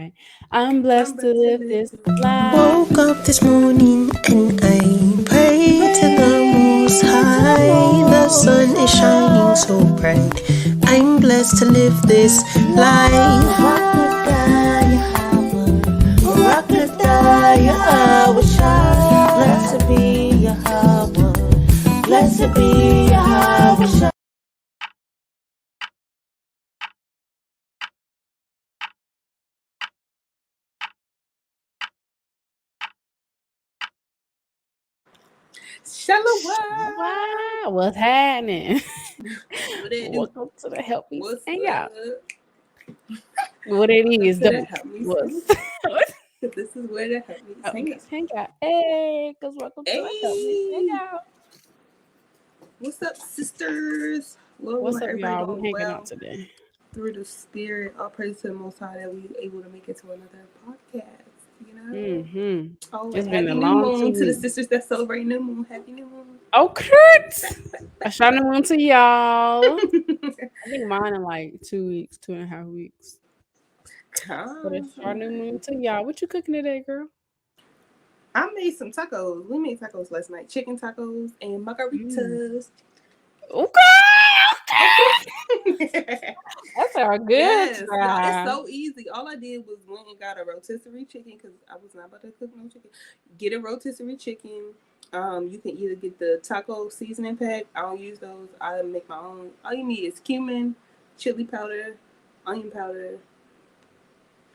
right. I'm blessed to live this life. Woke up this morning and I prayed to the Most High. The sun is shining so bright. I'm blessed to live this life. Yahawashi. Blessed be Yahawah. Blessed be Yahawah. Shalawam. Wow, what's happening? What it do? Welcome to the Helpmeets What's Hangout. up? What it Welcome is, to the the Helpmeets. what? This is where the Helpmeets hang out. Helpmeets Hangout. Hey, cause welcome to the Helpmeets Hey, Hangout. what's up, sisters? Lord, we What's want up, everybody y'all? We going hanging well out today. through the spirit. All praise to the Most High that we able to make it to another podcast. You know. Mm-hmm. Oh, It's and been happy a new long moon 2 to the weeks. sisters that celebrate new moon. Happy new moon. Oh, Kurt! A shining moon to y'all. I think mine in like 2 weeks, 2.5 weeks. But a shining moon to y'all. What you cooking today, girl? I made some tacos. We made tacos last night. Chicken tacos and margaritas. Okay. That sounds good. Yes, y'all, it's so easy. All I did was went and got a rotisserie chicken because I was not about to cook no chicken. Get a rotisserie chicken. You can either get the taco seasoning pack. I don't use those. I make my own. All you need is cumin, chili powder, onion powder.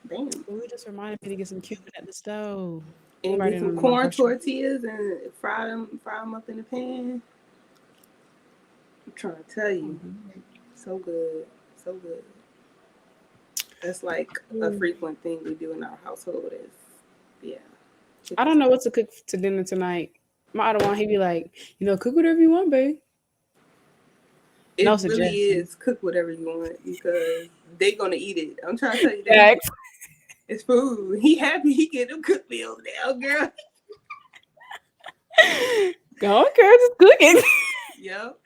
Bam. We just reminded me to get some cumin at the stove. And get some corn tortillas and fry them up in the pan. I'm trying to tell you, so good, so good. That's like a frequent thing we do in our household. Is I don't know what to cook to dinner tonight. My other one, he be like, cook whatever you want, babe. It really is cook whatever you want because they gonna eat it. I'm trying to tell you that. It's food. He happy he get them cook meals now, girl. Go, girl, just cook it. Yep.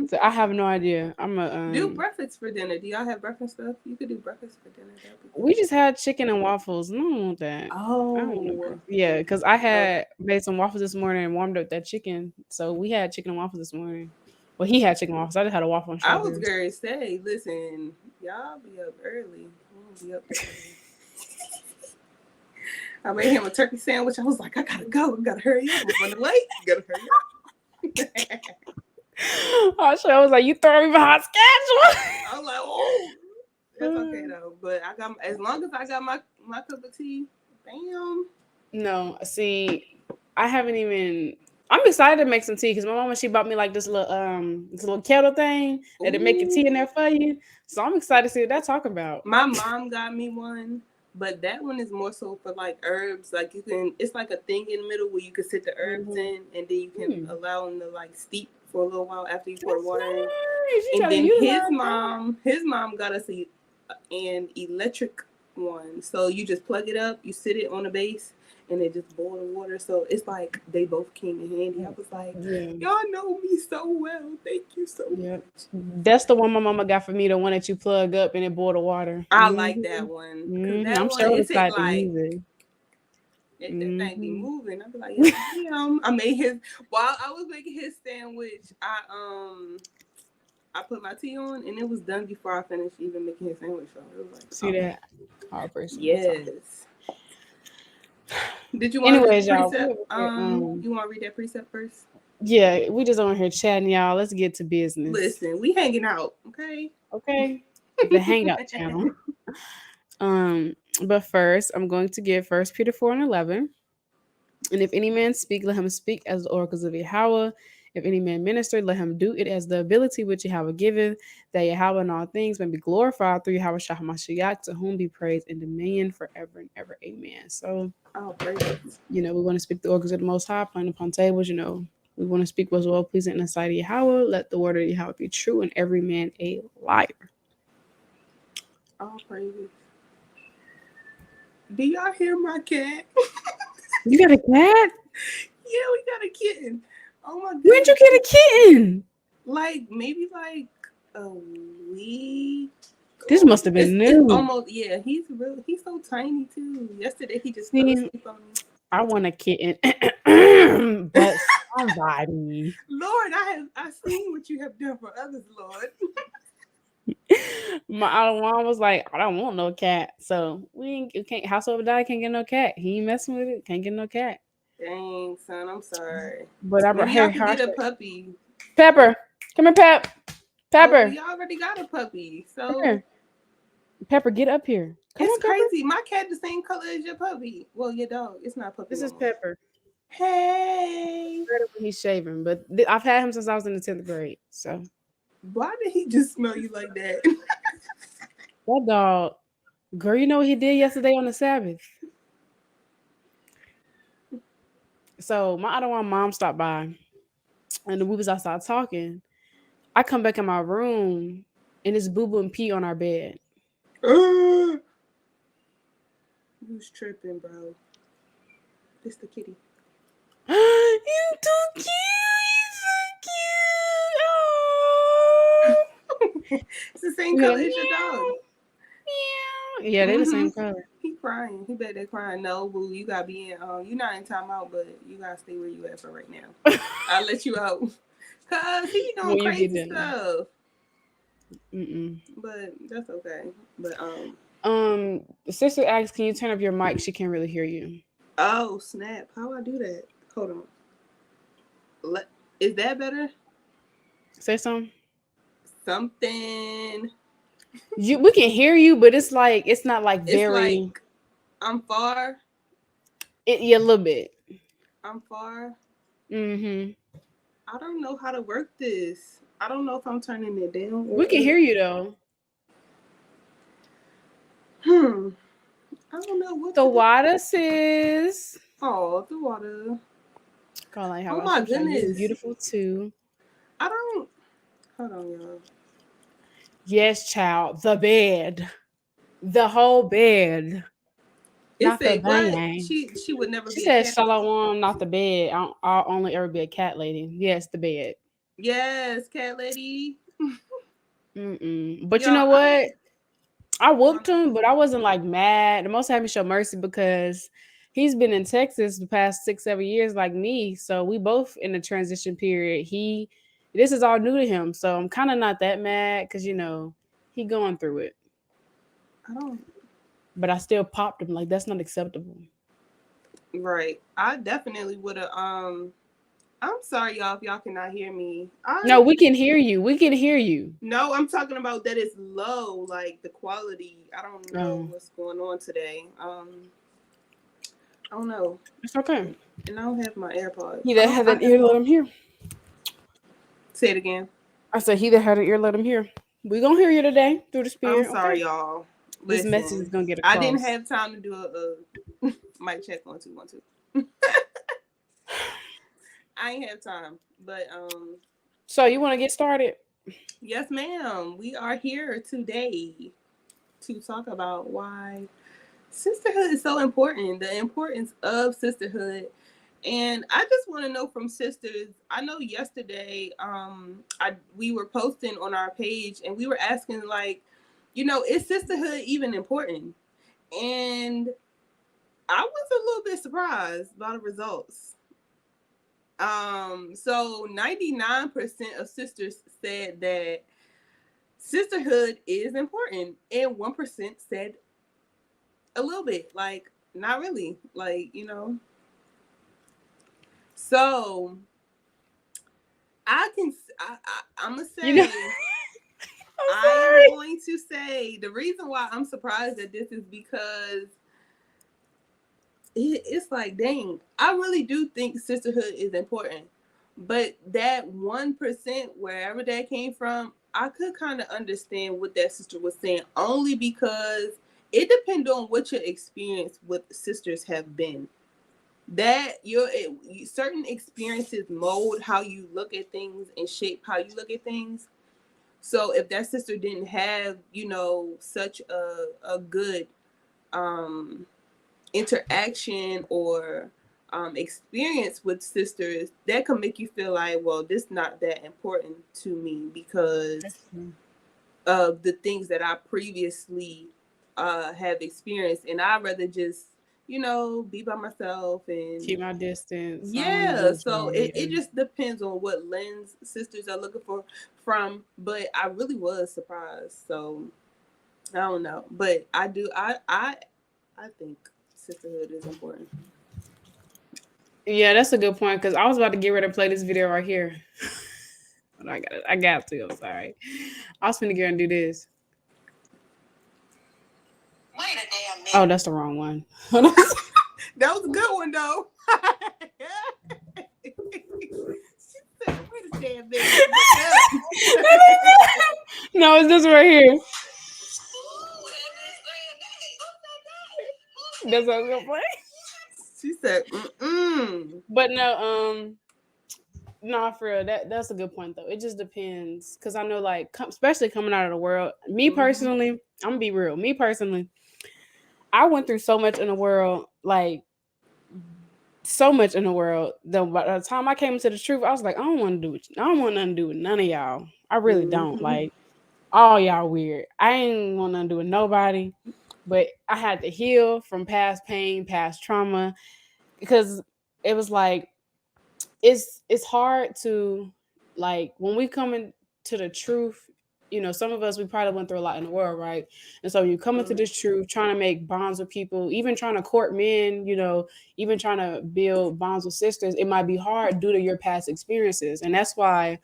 So I have no idea. I'm a do breakfast for dinner. Do y'all have breakfast stuff? You could do breakfast for dinner. We just had chicken and waffles. No, I don't want that. Oh, I don't want yeah, because I had made some waffles this morning and warmed up that chicken. So we had chicken and waffles this morning. Well, he had chicken and waffles. I just had a waffle and strawberries. I was gonna say, listen, y'all be up early. We'll be up early. I made him a turkey sandwich. I was like, I gotta go. I gotta hurry up. I'm running late. Gotta hurry up. Oh, shit. I was like, you throwing me behind schedule. I was like, oh, that's okay though. But I got as long as I got my cup of tea, bam. No, see, I haven't even. I'm excited to make some tea because my mama she bought me like this little kettle thing that it make your tea in there for you. So I'm excited to see what that's talking about. My mom got me one. But that one is more so for like herbs. Like it's like a thing in the middle where you can sit the herbs in, and then you can allow them to like steep for a little while after you pour the water in. And then his mom got us an electric one. So you just plug it up, you sit it on the base, and it just boil the water. So it's like they both came in handy. I was like, y'all know me so well. Thank you so much. That's the one my mama got for me, the one that you plug up and it boil the water. I like that one. That I'm one, sure it's like, to use it. That thing be moving. I'd be like, yeah, I made his while I was making his sandwich. I put my tea on, and it was done before I finished even making his sandwich. So it was like, see that? Our person. Yes. Did you want to read the precept? You want to read that precept first? Yeah, we just on here chatting, y'all. Let's get to business. Listen, we hanging out, okay? Okay. The Hangout channel. But first, I'm going to give 1 Peter 4:11. And if any man speak, let him speak as the oracles of Yahawah. If any man minister, let him do it as the ability which Yahawah giveth, that Yahawah in all things may be glorified through Yahawashi HaMashiach, to whom be praise and dominion forever and ever. Amen. So, we want to speak the oracles of the Most High, playing upon tables, we want to speak what's well pleasing in the sight of Yahawah. Let the word of Yahawah be true and every man a liar. All praises. Do y'all hear my cat? You got a cat? Yeah, we got a kitten. Oh my god. When'd you get a kitten? Like maybe like a week This must have been It's new. almost, yeah, he's so tiny too. Yesterday he just fell See, asleep on me. I want a kitten, but somebody. Lord, I seen what you have done for others, Lord. My other one was like, I don't want no cat. So you can't household die, can't get no cat. He ain't messing with it, can't get no cat. Dang, son, I'm sorry. But I brought Maybe y'all here, could get a puppy. Pepper. Come here, Pep. Oh, well, Pepper. y'all already got a puppy, Come so here. Pepper, get up here. Come it's on, Pepper. crazy. My cat the same color as your puppy. Well, your dog. It's not a puppy This no is more. Pepper. Hey, When he's shaving, but I've had him since I was in the 10th grade. So why did he just smell you like that? that dog, girl, you know what he did yesterday on the Sabbath? So my other one mom stopped by and we was outside talking. I come back in my room and it's boo boo and pee on our bed. Who's tripping, bro? It's the kitty. You too cute. You so cute. Oh. It's the same You hear color that? as your dog. Meow. Yeah, they're the Mm-hmm. same color. He crying. He bet they crying. No, boo, you gotta be in. You're not in timeout, but you gotta stay where you at for right now. I'll let you out, cause he be doing When you get crazy there. stuff. Mm-mm. But that's okay. But The sister asks, "Can you turn up your mic? She can't really hear you." oh snap! How do I do that? Hold on. Is that better? Say something. Something. We can hear you, but it's like it's not like It's very. like I'm far. Yeah, a little bit. I'm far. Mm-hmm. I don't know how to work this. I don't know if I'm turning it down or We can up. hear you though. I don't know what The to do. water, sis. Oh, the water. Call like Oh my Yahawashi. You're goodness. beautiful too. I don't. Hold on, y'all. Yes, child. The bed. The whole bed. It Not the said what? bang. She would never She be a said cat lady. Shalawam, not the bed. I'll only ever be a cat lady. Yes, the bed. Yes, cat lady. Mm-mm. But you Y'all, know I what? I huh? whooped him, but I wasn't like mad. The most had me show mercy because he's been in Texas the past 6, 7 years, like me. So we both in the transition period. This is all new to him. So I'm kind of not that mad because he going through it. I don't. But I still popped him like that's not acceptable. Right. I definitely would have. I'm sorry, y'all, if y'all cannot hear me. No, we can hear you. We can hear you. No, I'm talking about that it's low, like the quality. I don't know Oh, what's going on today. I don't know. it's okay. And I don't have my AirPods. He I that don't. had I an have. ear, let him hear. Say it again. I said he that had an ear, let him hear. We gonna hear you today through the I'm spirit. Okay. sorry, y'all. This message is Listen, gonna get I didn't across. have time to do a mic check 1 2 1 2. I ain't have time, but So you want to get started? yes, ma'am. We are here today to talk about why sisterhood is so important, the importance of sisterhood. And I just want to know from sisters. I know yesterday, we were posting on our page and we were asking like, is sisterhood even important? And I was a little bit surprised by the results. So 99% of sisters said that sisterhood is important, and 1% said a little bit, like not really, So I'm gonna You know, say I'm I am sorry. going to say the reason why I'm surprised at this is because it's like, dang, I really do think sisterhood is important. But that 1%, wherever that came from, I could kind of understand what that sister was saying, only because it depends on what your experience with sisters have been. That certain experiences mold how you look at things and shape how you look at things. So if that sister didn't have, such a good interaction or experience with sisters, that can make you feel like, well, this not that important to me because of the things that I previously have experienced, and I'd rather just be by myself and Keep my distance. I don't want to deal yeah. with So y'all. it Yeah. just depends on what lens sisters are looking for from. But I really was surprised. So I don't know, but I do. I think sisterhood is important. Yeah, that's a good point because I was about to get ready to play this video right here. But I got to. I'm sorry. I was finna get and do this. Oh, that's the wrong one. That was a good one though. She said, "Wait a damn minute, wait up." No, it's this right here. That's what I was gonna play. She said, "Mm-mm." But no, for real, that's a good point though. It just depends because I know, like, especially coming out of the world. Me Mm-hmm. personally, I'm gonna be real. Me personally, I went through so much in the world, like so much in the world. That by the time I came into the truth, I was like, I don't want to do it. I don't want nothing to do with none of y'all. I really don't. Mm-hmm. Like all y'all weird. I ain't want nothing to do with nobody. But I had to heal from past pain, past trauma, because it was like it's hard to like when we come into the truth. You know, some of us we probably went through a lot in the world, right? And so you come into this truth, trying to make bonds with people, even trying to court men, you know, even trying to build bonds with sisters. It might be hard due to your past experiences, and that's why,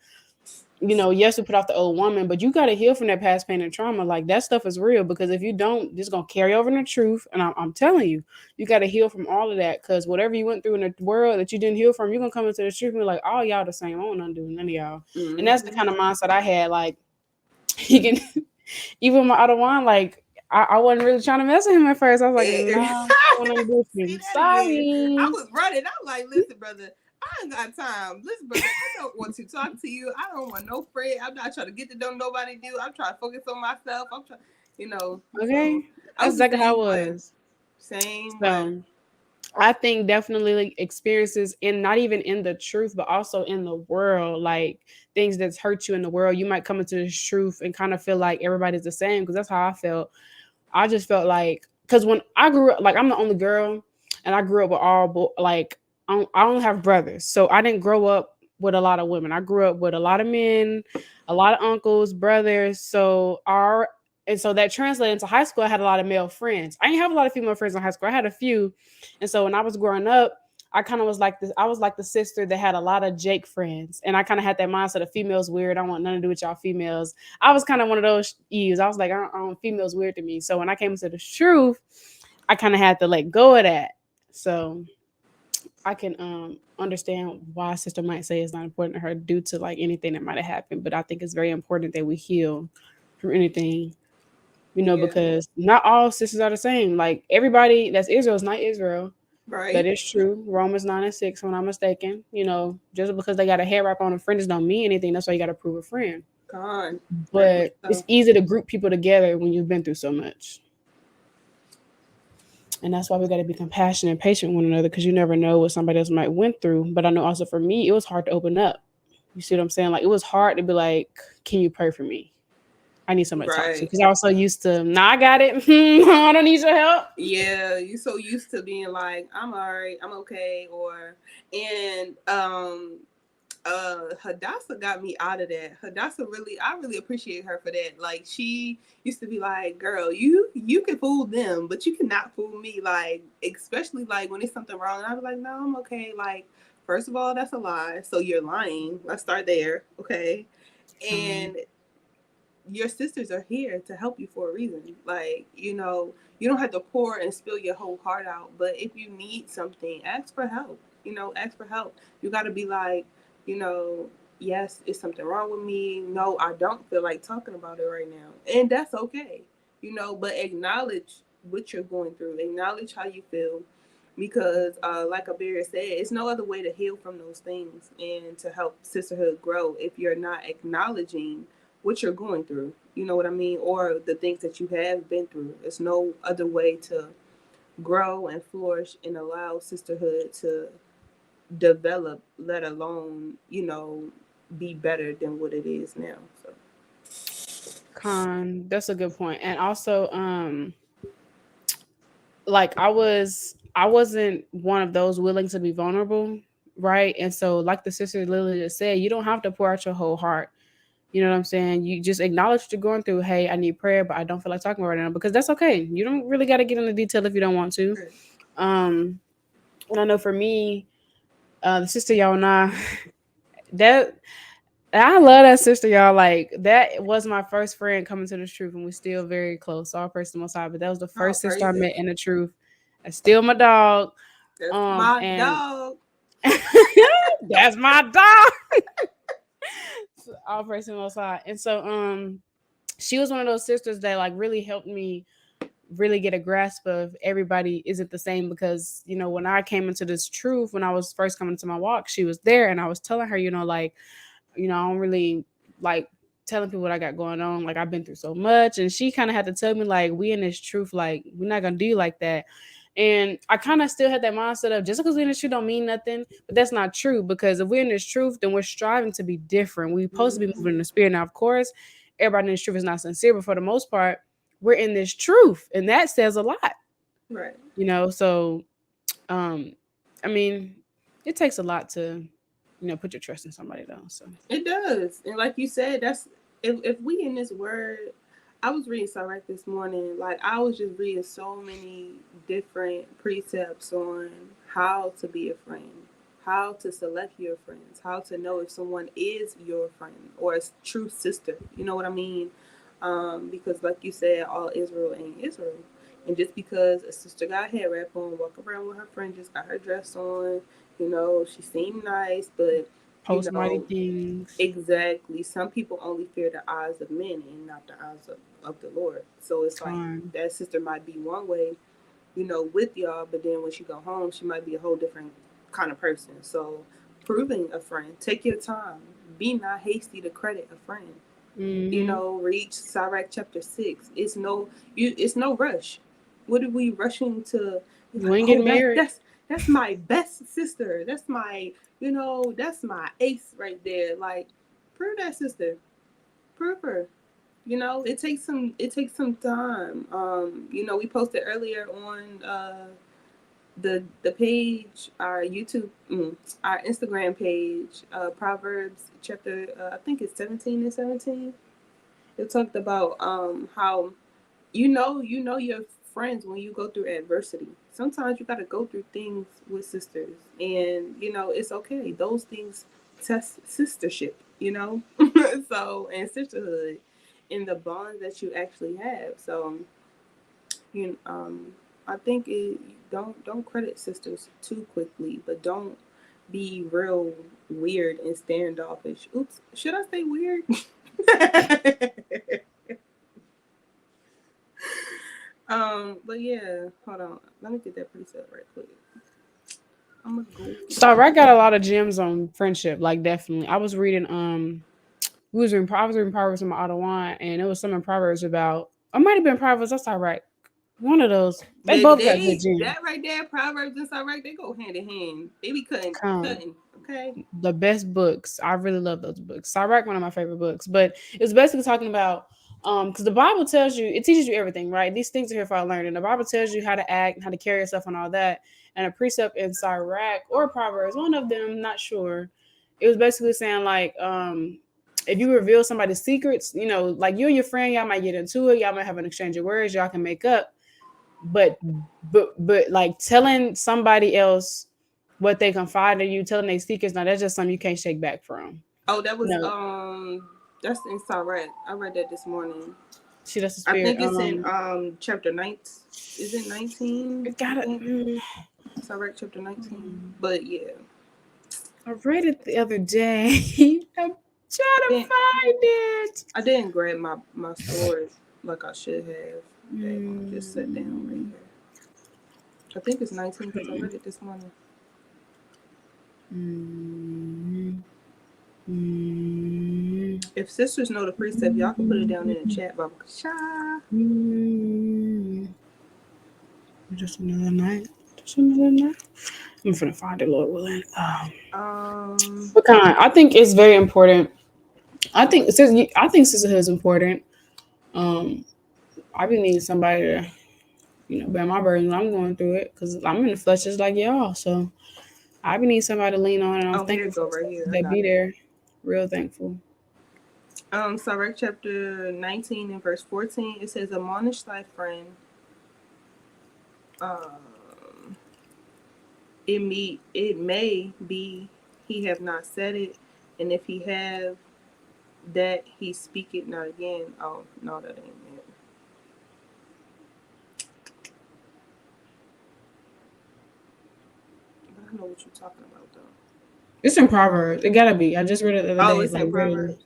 you know, yes, we put off the old woman, but you got to heal from that past pain and trauma. Like that stuff is real because if you don't, it's gonna carry over in the truth. And I'm telling you, you got to heal from all of that because whatever you went through in the world that you didn't heal from, you're gonna come into the truth and be like, oh, y'all the same. I don't undo none of y'all. And that's the Mm-hmm. kind of mindset I had. Like he can, even my other one, like I wasn't really trying to mess with him at first. I was like, nah, I don't want to do with See you. that again. I Sorry. was running. I'm like, listen, brother, I ain't got time. Listen, brother, I don't want to talk to you. I don't want no friend. I'm not trying to get to know nobody new. I'm trying to focus on myself. I'm trying, Okay, so I that's was the exactly how same it way. was. Same way. So I think definitely like experiences in not even in the truth, but also in the world, like things that's hurt you in the world. You might come into this truth and kind of feel like everybody's the same because that's how I felt. I just felt like because when I grew up, like I'm the only girl, and I grew up with like I don't have brothers, so I didn't grow up with a lot of women. I grew up with a lot of men, a lot of uncles, brothers. So our and so that translated into high school. I had a lot of male friends. I didn't have a lot of female friends in high school. I had a few, and so when I was growing up, I kind of was like this. I was like the sister that had a lot of Jake friends, and I kind of had that mindset of females weird. I don't want nothing to do with y'all females. I was kind of one of those Eves. I was like, females weird to me. So when I came into the truth, I kind of had to let go of that. So I can understand why a sister might say it's not important to her due to like anything that might have happened. But I think it's very important that we heal from anything, you know, Yeah. because not all sisters are the same. Like everybody that's Israel is not Israel. That Right. is true. Romans 9 and 6, when I'm mistaken. You know, just because they got a hair wrap on a friend does don't mean anything. That's why you got to prove a friend. Gone. Very much But it's so. easy to group people together when you've been through so much. And that's why we got to be compassionate and patient with one another because you never know what somebody else might went through. But I know also for me, it was hard to open up. You see what I'm saying? Like it was hard to be like, "Can you pray for me? I need somebody to talk to." Right. Because I was so used to, "Nah, I got it. I don't need your help." Yeah, you so used to being like, I'm all right, I'm okay, or and Hadassah got me out of that. Hadassah really, I really appreciate her for that. Like she used to be like, girl, you can fool them, but you cannot fool me. Like, especially like when it's something wrong. And I was like, no, I'm okay. Like, first of all, that's a lie. So you're lying. Let's start there. Okay. And your sisters are here to help you for a reason. Like, you don't have to pour and spill your whole heart out. But if you need something, ask for help. Ask for help. You got to be like, you know, yes, is something wrong with me? No, I don't feel like talking about it right now. And that's okay. But acknowledge what you're going through. Acknowledge how you feel. Because, like Abarriyah said, it's no other way to heal from those things and to help sisterhood grow if you're not acknowledging what you're going through. You know what I mean? Or the things that you have been through. There's no other way to grow and flourish and allow sisterhood to develop, let alone, be better than what it is now. So That's a good point. And also, like I wasn't one of those willing to be vulnerable, right? And so, like the sister Lily just said, you don't have to pour out your whole heart. You know what I'm saying? You just acknowledge what you're going through. Hey, I need prayer, but I don't feel like talking about it right now, because that's okay. You don't really got to get into detail if you don't want to. Right. Um, and I know for me, the sister y'all and I, that I love that sister, y'all. Like that was my first friend coming to the truth, and we're still very close. All praise to the Most High. But that was the Oh, first sister I praises. met in the truth. That's still my dog. That's my And dog. that's my dog. All praise to the Most High. And so, she was one of those sisters that like really helped me really get a grasp of everybody isn't the same, because when I came into this truth, when I was first coming to my walk, she was there, and I was telling her, like, I don't really like telling people what I got going on. Like I've been through so much. And she kind of had to tell me, like, we in this truth, like, we're not gonna do you like that. And I kind of still had that mindset of just because we're in this truth don't mean nothing. But that's not true, because if we're in this truth, then we're striving to be different. We're supposed to be moving in the spirit. Now, of course, everybody in this truth is not sincere, but for the most part, we're in this truth. And that says a lot. Right. So um, I mean, it takes a lot to put your trust in somebody though. So It does. And like you said, that's if we in this word, I was reading Sirach this morning. Like I was just reading so many different precepts on how to be a friend, how to select your friends, how to know if someone is your friend or a true sister. You know what I mean? Because like you said, all Israel ain't Israel. And just because a sister got hair wrap on, walk around with her friend, just got her dress on, she seemed nice, but you post mighty know, things. exactly. Some people only fear the eyes of men and not the eyes of the Lord. So it's like Con. that sister might be one way, with y'all, but then when she go home, she might be a whole different kind of person. So proving a friend, take your time. Be not hasty to credit a friend. Mm-hmm. Read Sirach chapter 6. It's no rush. What are we rushing to? You Like, ain't oh, getting married. that's my best sister. That's my that's my ace right there. Like, prove that sister. Prove her. It takes some time. We posted earlier on the page, our YouTube, our Instagram page, Proverbs chapter, I think it's 17 and 17. It talked about how you know your friends when you go through adversity. Sometimes you got to go through things with sisters, and it's okay. Those things test sistership, so, and sisterhood, and the bonds that you actually have. So, you I think don't credit sisters too quickly, but don't be real weird and standoffish. Oops, should I say weird? But yeah, hold on. Let me get that preset right quick. I'm gonna go. So I got a lot of gems on friendship. Like definitely, I was reading I was reading Proverbs in my Auto-One, and it was some in Proverbs about. It might have been Proverbs. That's all right. One of those. They Baby, both got good they gems. that right there, Proverbs and stuff, right? They go hand in hand. They be cutting, Come. cutting. Okay. The best books. I really love those books. Sirach, one of my favorite books. But it's basically talking about because the Bible tells you, it teaches you everything, right? These things are here for our learning. The Bible tells you how to act and how to carry yourself and all that. And a precept in Sirach or Proverbs, one of them, not sure. It was basically saying like, if you reveal somebody's secrets, like you and your friend, y'all might get into it, y'all might have an exchange of words, y'all can make up. But but like telling somebody else what they confide in you, telling their secrets, now that's just something you can't shake back from. Oh, that was No, that's in Sirach. I read that this morning. see, that's the I spirit. think it's in chapter 9. Is it 19? It I got it. think Sirach chapter 19. But yeah, I read it the other day. I'm trying to then find it. I didn't grab my sword like I should have. Dang, I just sat down right Mm. here. I think it's 19 because I read it this morning. Mm. Mm. If sisters know the precept, y'all can put it down in the chat, Baba. Mm. Just another night. Just another night. I'm gonna find it, Lord willing. But kind, I think it's very important. I think sisterhood is important. Um, I be needing somebody to, bear my burden when I'm going through it, because I'm in the flesh just like y'all. So I be needing somebody to lean on, and I'm Oh, here thankful it for go the right sisters here. I that got be it. there. Real thankful. Sirach chapter 19 and verse 14. It says, "Admonish thy friend. Um, it may be he have not said it, and if he have, that he speak it not again." Oh no, that ain't it. But I know what you're talking about though. It's in Proverbs. It gotta be. I just read it the other Oh, day. it's Like in literally, Proverbs.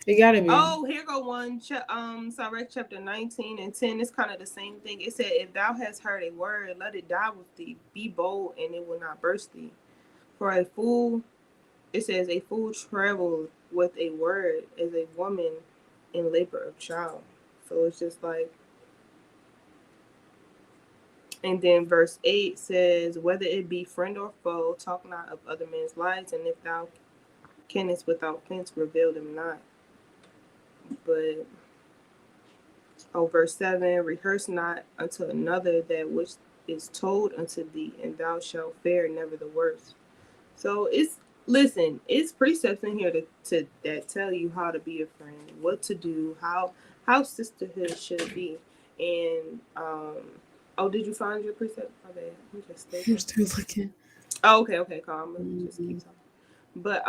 it gotta be. Oh, here go one. Sirach chapter 19 and 10. It's kind of the same thing. It said, "If thou hast heard a word, let it die with thee. Be bold, and it will not burst thee. For a fool," it says, "a fool travels with a word as a woman in labor of child." So it's just like, and then verse 8 says, "Whether it be friend or foe, talk not of other men's lives, and if thou kennest without fence, reveal them not." But oh, verse 7, "Rehearse not unto another that which is told unto thee, and thou shalt fare never the worse." So it's, listen, it's precepts in here to that tell you how to be a friend, what to do, how sisterhood should be. And oh, did you find your precept? My bad. I'm just I'm thinking. still looking. Oh, okay, calm. Just Mhm. keep talking. But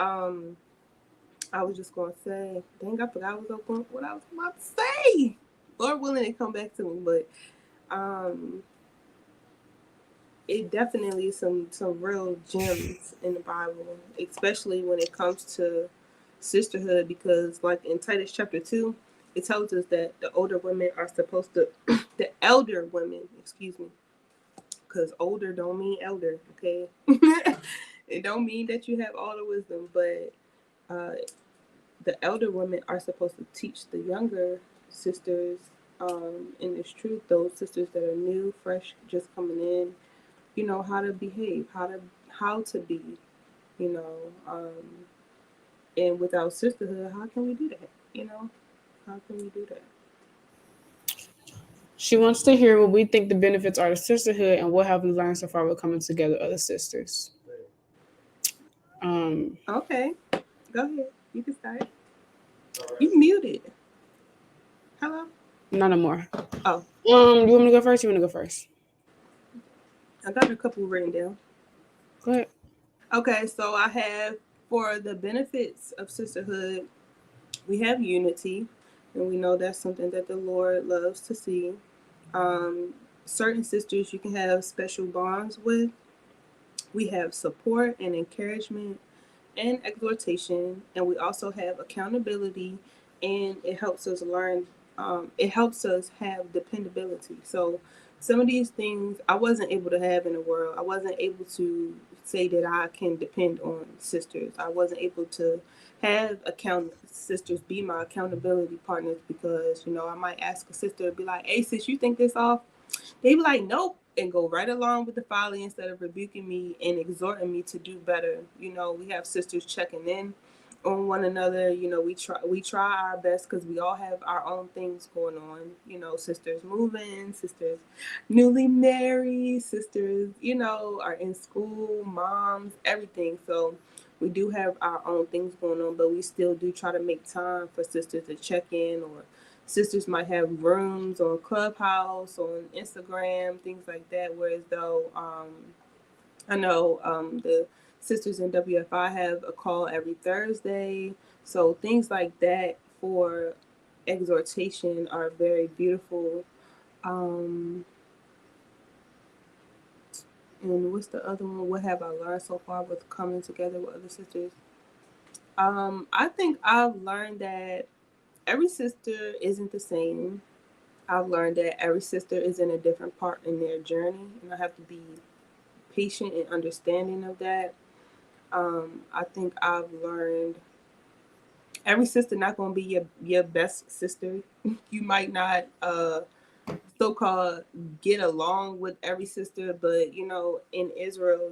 I was just gonna say, dang, I forgot what I was about to say. Lord willing, it come back to me, but um, it definitely is some real gems in the Bible, especially when it comes to sisterhood. Because, like in Titus chapter 2, it tells us that the older women are supposed to, the elder women, excuse me, because older don't mean elder, okay? It don't mean that you have all the wisdom, but uh, the elder women are supposed to teach the younger sisters in this truth, those sisters that are new, fresh, just coming in, how to behave, how to be, you know, and without sisterhood, how can we do that? How can we do that? She wants to hear what we think the benefits are to sisterhood and what have we learned so far with coming together other sisters. Um, Okay, go ahead. You can start. You muted. Hello. Not no more. Oh, You want me to go first? You want to go first? I got a couple written down. Go ahead. Okay, so I have, for the benefits of sisterhood, we have unity, and we know that's something that the Lord loves to see. Um, Certain sisters you can have special bonds with. We have support and encouragement and exhortation, and we also have accountability, and it helps us learn. It helps us have dependability. So some of these things I wasn't able to have in the world. I wasn't able to say that I can depend on sisters. I wasn't able to have sisters be my accountability partners, because I might ask a sister, be like, "Hey sis, you think this off?" They be like, "Nope," and go right along with the folly instead of rebuking me and exhorting me to do better. We have sisters checking in on one another. We try our best, because we all have our own things going on. Sisters moving, sisters newly married, sisters, are in school, moms, everything. So we do have our own things going on, but we still do try to make time for sisters to check in, or sisters might have rooms on Clubhouse, on Instagram, things like that. Whereas though, I know the sisters in WFI have a call every Thursday. So things like that for exhortation are very beautiful. Um, and what's the other one? What have I learned so far with coming together with other sisters? I think I've learned that every sister isn't the same. I've learned that every sister is in a different part in their journey, and I have to be patient and understanding of that. I think I've learned every sister not gonna be your best sister. You might not so called get along with every sister, but in Israel,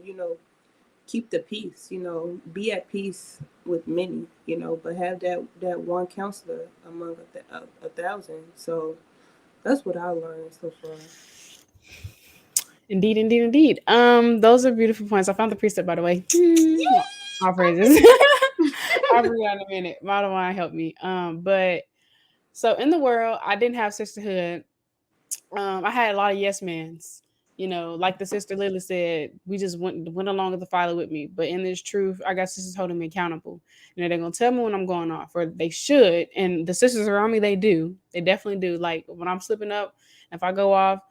keep the peace, you know, be at peace with many, you know, but have that one counselor among a thousand. So that's what I learned so far. Indeed, indeed, indeed. Those are beautiful points. I found the precept, by the way. All praises. I'll bring it out in a minute. Model wine helped me. But so in the world, I didn't have sisterhood. I had a lot of yes mans. You know, like the sister Lily said, we just went along with the father with me. But in this truth, I got sisters holding me accountable. You know, they're gonna tell me when I'm going off, or they should. And the sisters around me, they do. They definitely do. Like when I'm slipping up, if I go off,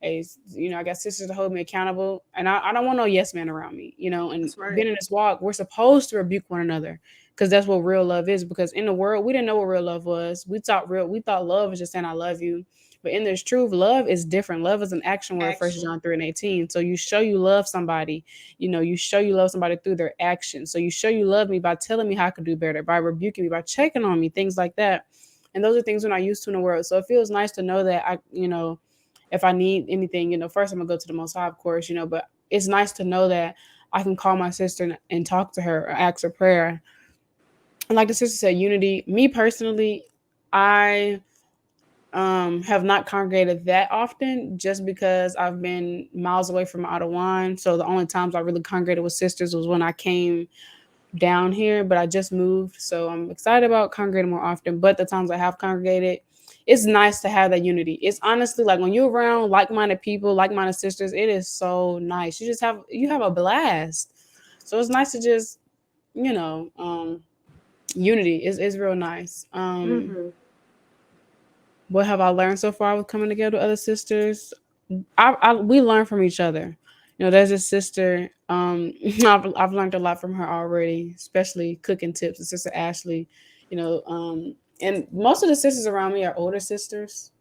I got sisters to hold me accountable, and I don't want no yes man around me. You know, and That's right. being in this walk, we're supposed to rebuke one another because that's what real love is. Because in the world, we didn't know what real love was. We thought love was just saying I love you. But in this truth, love is different. Love is an action word, First Action. John 3 and 18. So you show you love somebody, you show you love somebody through their actions. So you show you love me by telling me how I could do better, by rebuking me, by checking on me, things like that. And those are things we're not used to in the world. So it feels nice to know that if I need anything, first I'm gonna go to the Most High, of course, but it's nice to know that I can call my sister and talk to her or ask her prayer. And like the sister said, unity. Me personally, I have not congregated that often just because I've been miles away from Ottawa. So the only times I really congregated with sisters was when I came down here, but I just moved. So I'm excited about congregating more often. But the times I have congregated, it's nice to have that unity. It's honestly like when you're around like-minded people, like-minded sisters, it is so nice. You have a blast. So it's nice to just, unity is real nice. Mm-hmm. What have I learned so far with coming together with other sisters? We learn from each other. There's a sister. I've learned a lot from her already, especially cooking tips. And Sister Ashley, and most of the sisters around me are older sisters,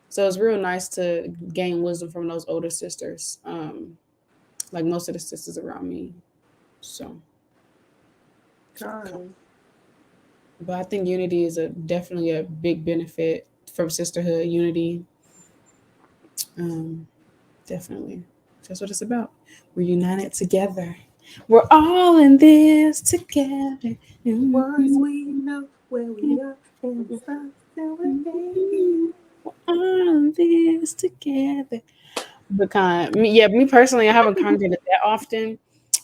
so it's real nice to gain wisdom from those older sisters. Like most of the sisters around me. So, Time. but I think unity is definitely a big benefit from sisterhood. Unity, um, definitely. That's what it's about. We're united together. We're all in this together. Once we know where we are and stuff, then we're making. We're all in this together. Me personally, I haven't congregated that often.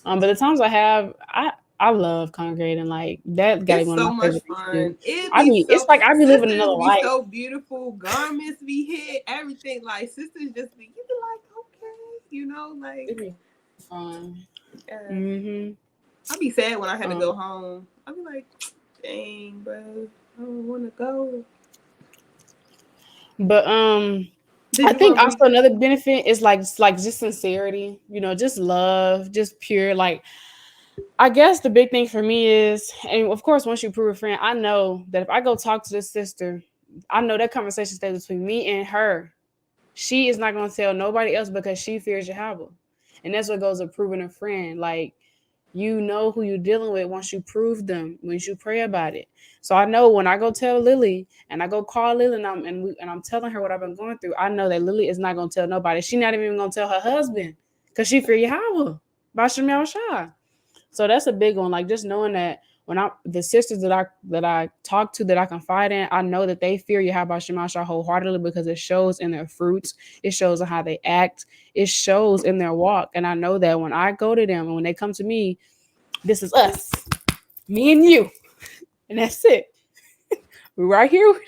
But the times I have, I love congregating. Like that got to be It's one of so my much favorite things to do. fun. It's like I be living another Sisters be life. so beautiful. Garments be hit. Everything like sisters just be. You be like, okay, like. It'd be fun. Uh, Mm-hmm. I be sad when I had to Um, go home. I be like, dang, bro, I don't want to go. but Did I you think want to read also that? another benefit is like just sincerity, just love, just pure. Like I guess the big thing for me is, and of course, once you prove a friend, I know that if I go talk to this sister, I know that conversation stays between me and her. She is not going to tell nobody else because she fears Yahawah. And that's what goes to proving a friend. Like, you know who you're dealing with once you prove them, once you pray about it. So I know when I go tell Lily and I go call Lily and I'm telling her what I've been going through, I know that Lily is not going to tell nobody. She's not even going to tell her husband because she fear Yahawah. Bahasham Yahawashi. So that's a big one. Like just knowing that when the sisters that I talk to that I confide in, I know that they fear Yahweh Shemasha wholeheartedly because it shows in their fruits, it shows in how they act, it shows in their walk. And I know that when I go to them and when they come to me, this is us, me and you, and that's it. We're right here with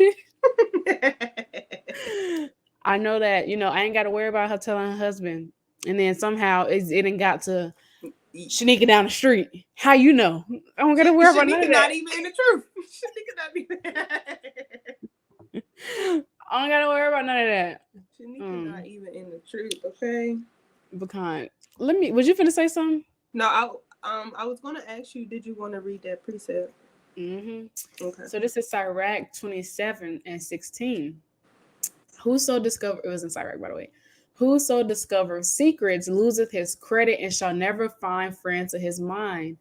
it. I know that I ain't got to worry about her telling her husband, and then somehow it didn't got to Shanika down the street. How you know? I don't gotta worry about none Shanika of not that. even in the truth. Shanika not even. I don't gotta worry about none of that. Shanika not even in the truth. Okay. Because was you finna say something? No, I was gonna ask you. Did you want to read that precept? Mm-hmm. Okay. So this is Sirach 27 and 16. Whoso discover it was in Sirach, by the way. Whoso discovers secrets loseth his credit and shall never find friends to his mind.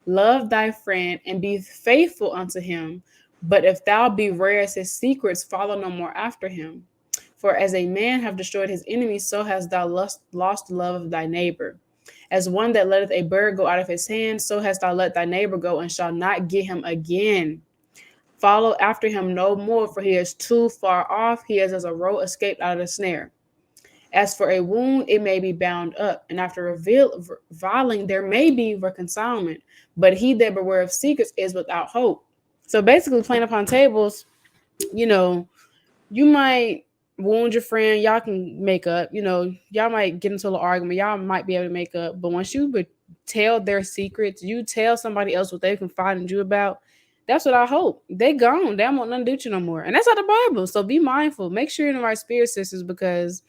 Love thy friend and be faithful unto him. But if thou bewrayest his secrets, follow no more after him. For as a man have destroyed his enemies, so hast thou lost love of thy neighbor. As one that letteth a bird go out of his hand, so hast thou let thy neighbor go, and shall not get him again. Follow after him no more, for he is too far off. He is as a roe escaped out of the snare. As for a wound, it may be bound up, and after reviling, there may be reconcilement. But he that beware of secrets is without hope. So basically, playing upon tables, you know, you might wound your friend. Y'all can make up. Y'all might get into a little argument. Y'all might be able to make up. But once you tell their secrets, you tell somebody else what they confided you about. That's what I hope. They gone. They don't want nothing to do with you no more. And that's out the Bible. So be mindful. Make sure you're in the right spirit, sisters, because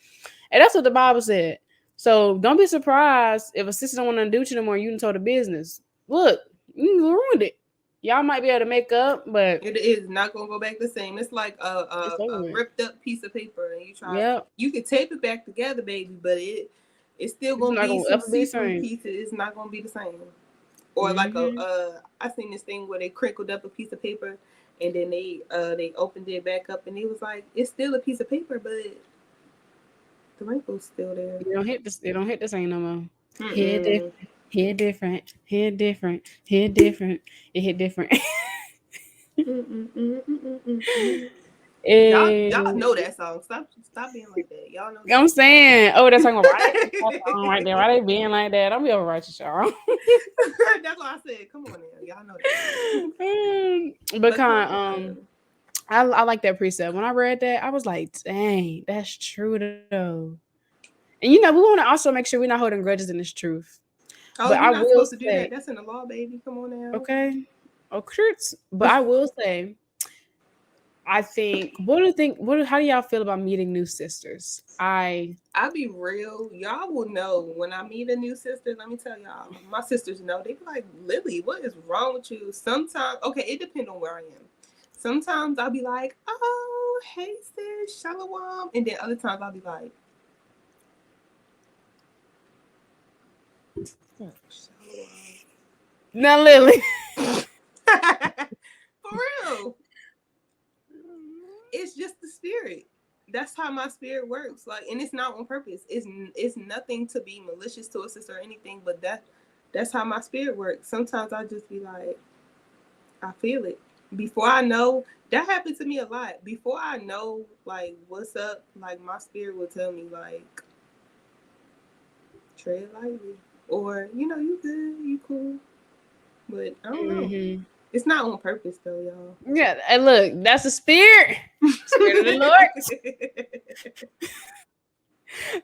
and that's what the Bible said. So don't be surprised if a sister don't want to do with you no more. You done told the business. Look, you ruined it. Y'all might be able to make up, but it is not gonna go back the same. It's like a ripped up piece of paper, and you can tape it back together, baby, but it's still gonna be some see-through pieces. It's not gonna be the same. Or like I seen this thing where they crinkled up a piece of paper, and then they opened it back up, and it was like it's still a piece of paper, but the wrinkle's still there. It don't hit the same no more. Hit different. Hit different. Hit different. Hit different. It hit different. Y'all know that song. Stop being like that. Y'all know that. I'm saying, that's talking about right there. Why they being like that? Don't be overrighteous, y'all. That's why I said, come on now. Y'all know that. But I like that precept. When I read that, I was like, dang, that's true though. And we want to also make sure we're not holding grudges in this truth. Oh, but you're not supposed to do that. That's in the law, baby. Come on now. Okay. But I will say, I think, how do y'all feel about meeting new sisters? I'll be real. Y'all will know when I meet a new sister. Let me tell y'all, my sisters know. They be like, Lily, what is wrong with you? Sometimes, okay, it depends on where I am. Sometimes I'll be like, oh, hey sis, Shalawam. And then other times I'll be like, now Lily. For real. It's just the spirit. That's how my spirit works. Like, and it's not on purpose. It's nothing to be malicious to a sister or anything, but that's how my spirit works. Sometimes I just be like, I feel it. Before I know, that happened to me a lot. Before I know, like, what's up, like, my spirit will tell me, like, tread lightly. Or, you good, you cool. But I don't know. It's not on purpose, though, y'all. Yeah, and look, that's the spirit. Spirit of the Lord.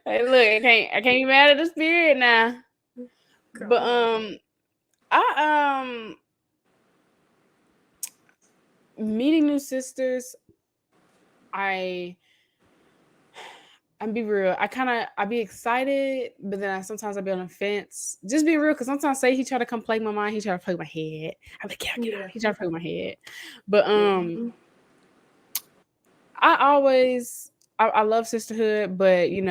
Hey, look, I can't be mad at the spirit now. God. But meeting new sisters, I'm be real. I be excited, but then sometimes I be on the fence. Just be real, because sometimes say he try to come play my mind, he try to play my head. I'm like, yeah. He try to play my head. But I love sisterhood, but you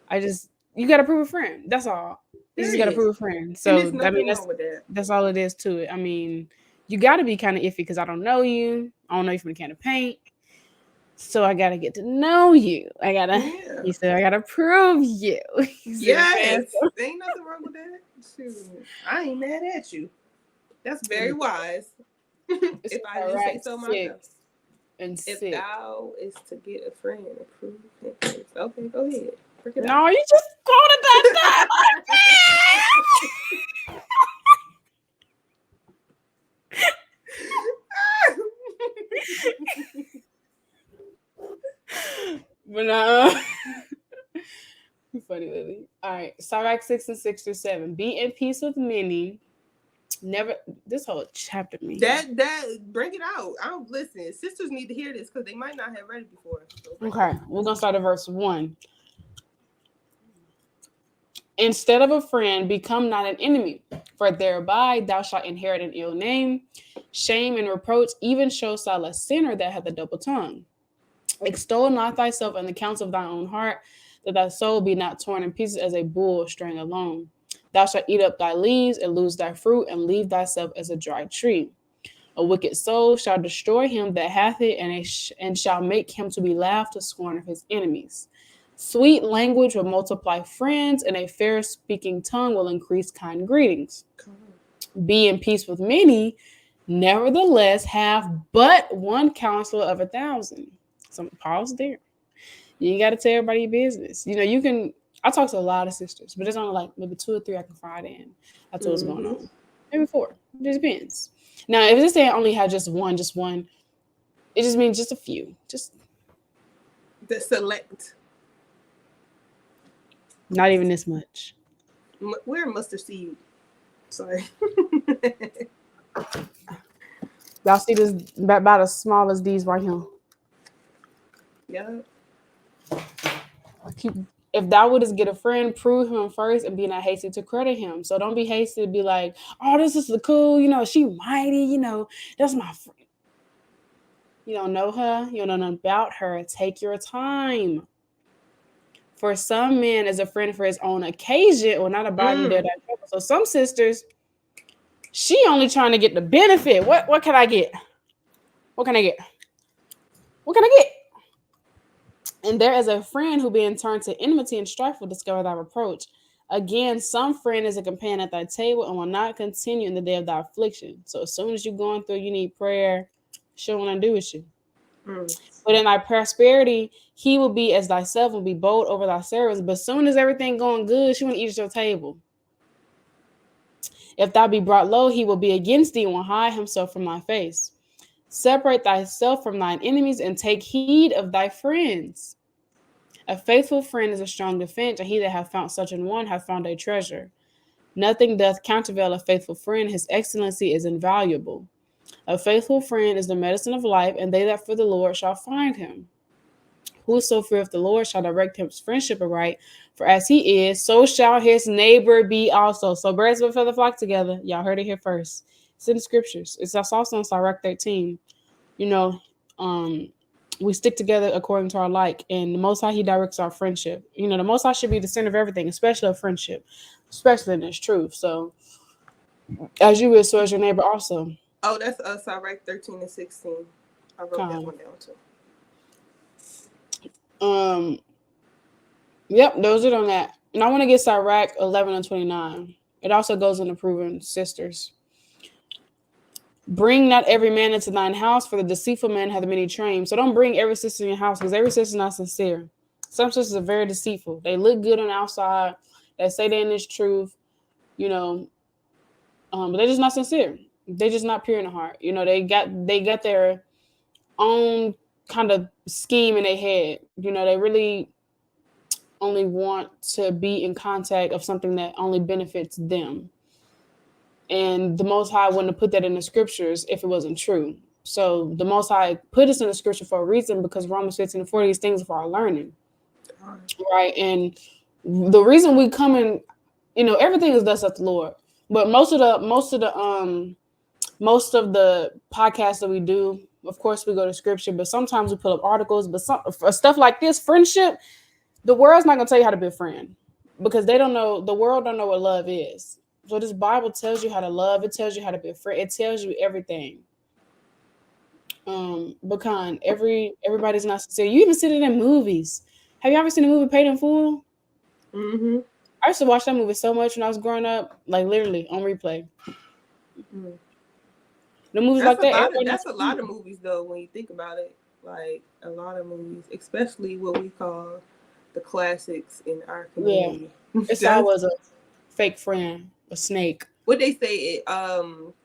gotta prove a friend. That's all. You just gotta prove a friend. So that's all it is to it. I mean, you gotta be kind of iffy because I don't know you. I don't know you from a can of paint. So I gotta get to know you. He said I gotta prove you. Yes, ain't nothing wrong with that. Shoot, I ain't mad at you. That's very wise. If I do say so myself. If thou is to get a friend, prove it. Okay, go ahead. No, you just quoted that. But funny, Lily. All right, Sirach 6 and 6 through 7. Be in peace with many. Never. This whole chapter means that bring it out. I don't listen. Sisters need to hear this because they might not have read it before. So okay, we're gonna start at verse 1. Instead of a friend, become not an enemy, for thereby thou shalt inherit an ill name. Shame and reproach even show thou a sinner that hath a double tongue. Extol not thyself in the counts of thy own heart, that thy soul be not torn in pieces as a bull straying alone. Thou shalt eat up thy leaves and lose thy fruit, and leave thyself as a dry tree. A wicked soul shall destroy him that hath it, and shall make him to be laughed to scorn of his enemies. Sweet language will multiply friends, and a fair speaking tongue will increase kind greetings. Be in peace with many, nevertheless, have but one counselor of 1,000. So pause there. You ain't got to tell everybody your business. You know, you can. I talk to a lot of sisters, but there's only like maybe 2 or 3 I can find in. I told what's going on. Maybe 4. It just depends. Now, if this day I only had just one, it just means just a few. Just the select. Not even this much. We're mustard seed. Sorry. Y'all see this about as small as these right here. Yeah. If thou wouldst get a friend, prove him first and be not hasty to credit him. So don't be hasty to be like, oh, this is the cool, she mighty, that's my friend. You don't know her. You don't know nothing about her. Take your time. For some men, as a friend for his own occasion, or not abiding there. So some sisters, she only trying to get the benefit. What can I get? What can I get? What can I get? And there is a friend who being turned to enmity and strife will discover thy reproach. Again, some friend is a companion at thy table and will not continue in the day of thy affliction. So as soon as you're going through, you need prayer, she don't want to do with you. But in thy prosperity, he will be as thyself, will be bold over thy servants. But as soon as everything going good, she want to eat at your table. If thou be brought low, he will be against thee and will hide himself from thy face. Separate thyself from thine enemies and take heed of thy friends. A faithful friend is a strong defense, and he that hath found such an one hath found a treasure. Nothing doth countervail a faithful friend. His excellency is invaluable. A faithful friend is the medicine of life, and they that fear the Lord shall find him. Whoso feareth the Lord shall direct his friendship aright, for as he is, so shall his neighbor be also. So birds of a feather flock together. Y'all heard it here first. It's in the scriptures. It's also in Sirach 13. We stick together according to our like, and the Most High, he directs our friendship. The Most High should be the center of everything, especially a friendship, especially in this truth. So as you will, so as your neighbor also. Oh, that's Sirach 13 and 16. I wrote that one down too. Yep, those are on that. And I want to get Sirach 11 and 29. It also goes into proving sisters. Bring not every man into thine house, for the deceitful man hath many trains. So don't bring every sister in your house, because every sister is not sincere. Some sisters are very deceitful. They look good on the outside. They say they're in this truth, but they're just not sincere. They're just not pure in the heart. They got their own kind of scheme in their head. They really only want to be in contact of something that only benefits them. And the Most High wouldn't have put that in the scriptures if it wasn't true. So the Most High put us in the scripture for a reason, because Romans 15 and 40, these things are for our learning. Right. And the reason we come in, everything is thus saith the Lord. But most of the podcasts that we do, of course, we go to scripture, but sometimes we pull up articles. But for stuff like this, friendship, the world's not gonna tell you how to be a friend, because they don't know. The world don't know what love is. So this Bible tells you how to love. It tells you how to be a friend. It tells you everything. Because everybody's not sincere. You even see it in movies. Have you ever seen the movie Paid in Full? Mm-hmm. I used to watch that movie so much when I was growing up, like literally on replay. Mm-hmm. The movies that's like that. That's a lot of movies, though, when you think about it. Like a lot of movies, especially what we call the classics in our community. Yeah, it's always a fake friend, a snake. What they say,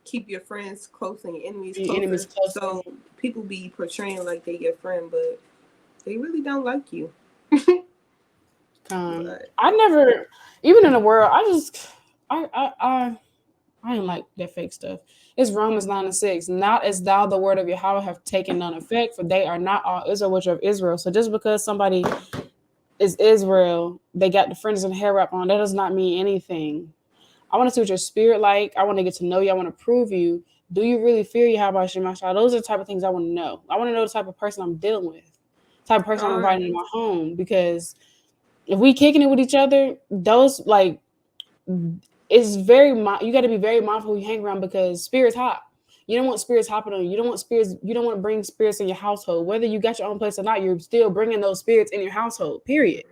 keep your friends close and your enemies closer. So people be portraying like they your friend, but they really don't like you. I never, even in the world, I ain't like that fake stuff. It's Romans 9 and 6. Not as thou the word of Yahawah have taken none effect, for they are not all Israel which are of Israel. So just because somebody is Israel, they got the fringes and hair wrap on, that does not mean anything. I want to see what your spirit like. I want to get to know you. I want to prove you. Do you really fear Yahawashi, Mashallah? Those are the type of things I want to know. I want to know the type of person I'm dealing with, the type of person I'm inviting in my home. Because if we kicking it with each other, those it's very, you got to be very mindful who you hang around, because spirit's hot. You don't want spirits hopping on you. You don't want spirits. You don't want to bring spirits in your household. Whether you got your own place or not, you're still bringing those spirits in your household. Period.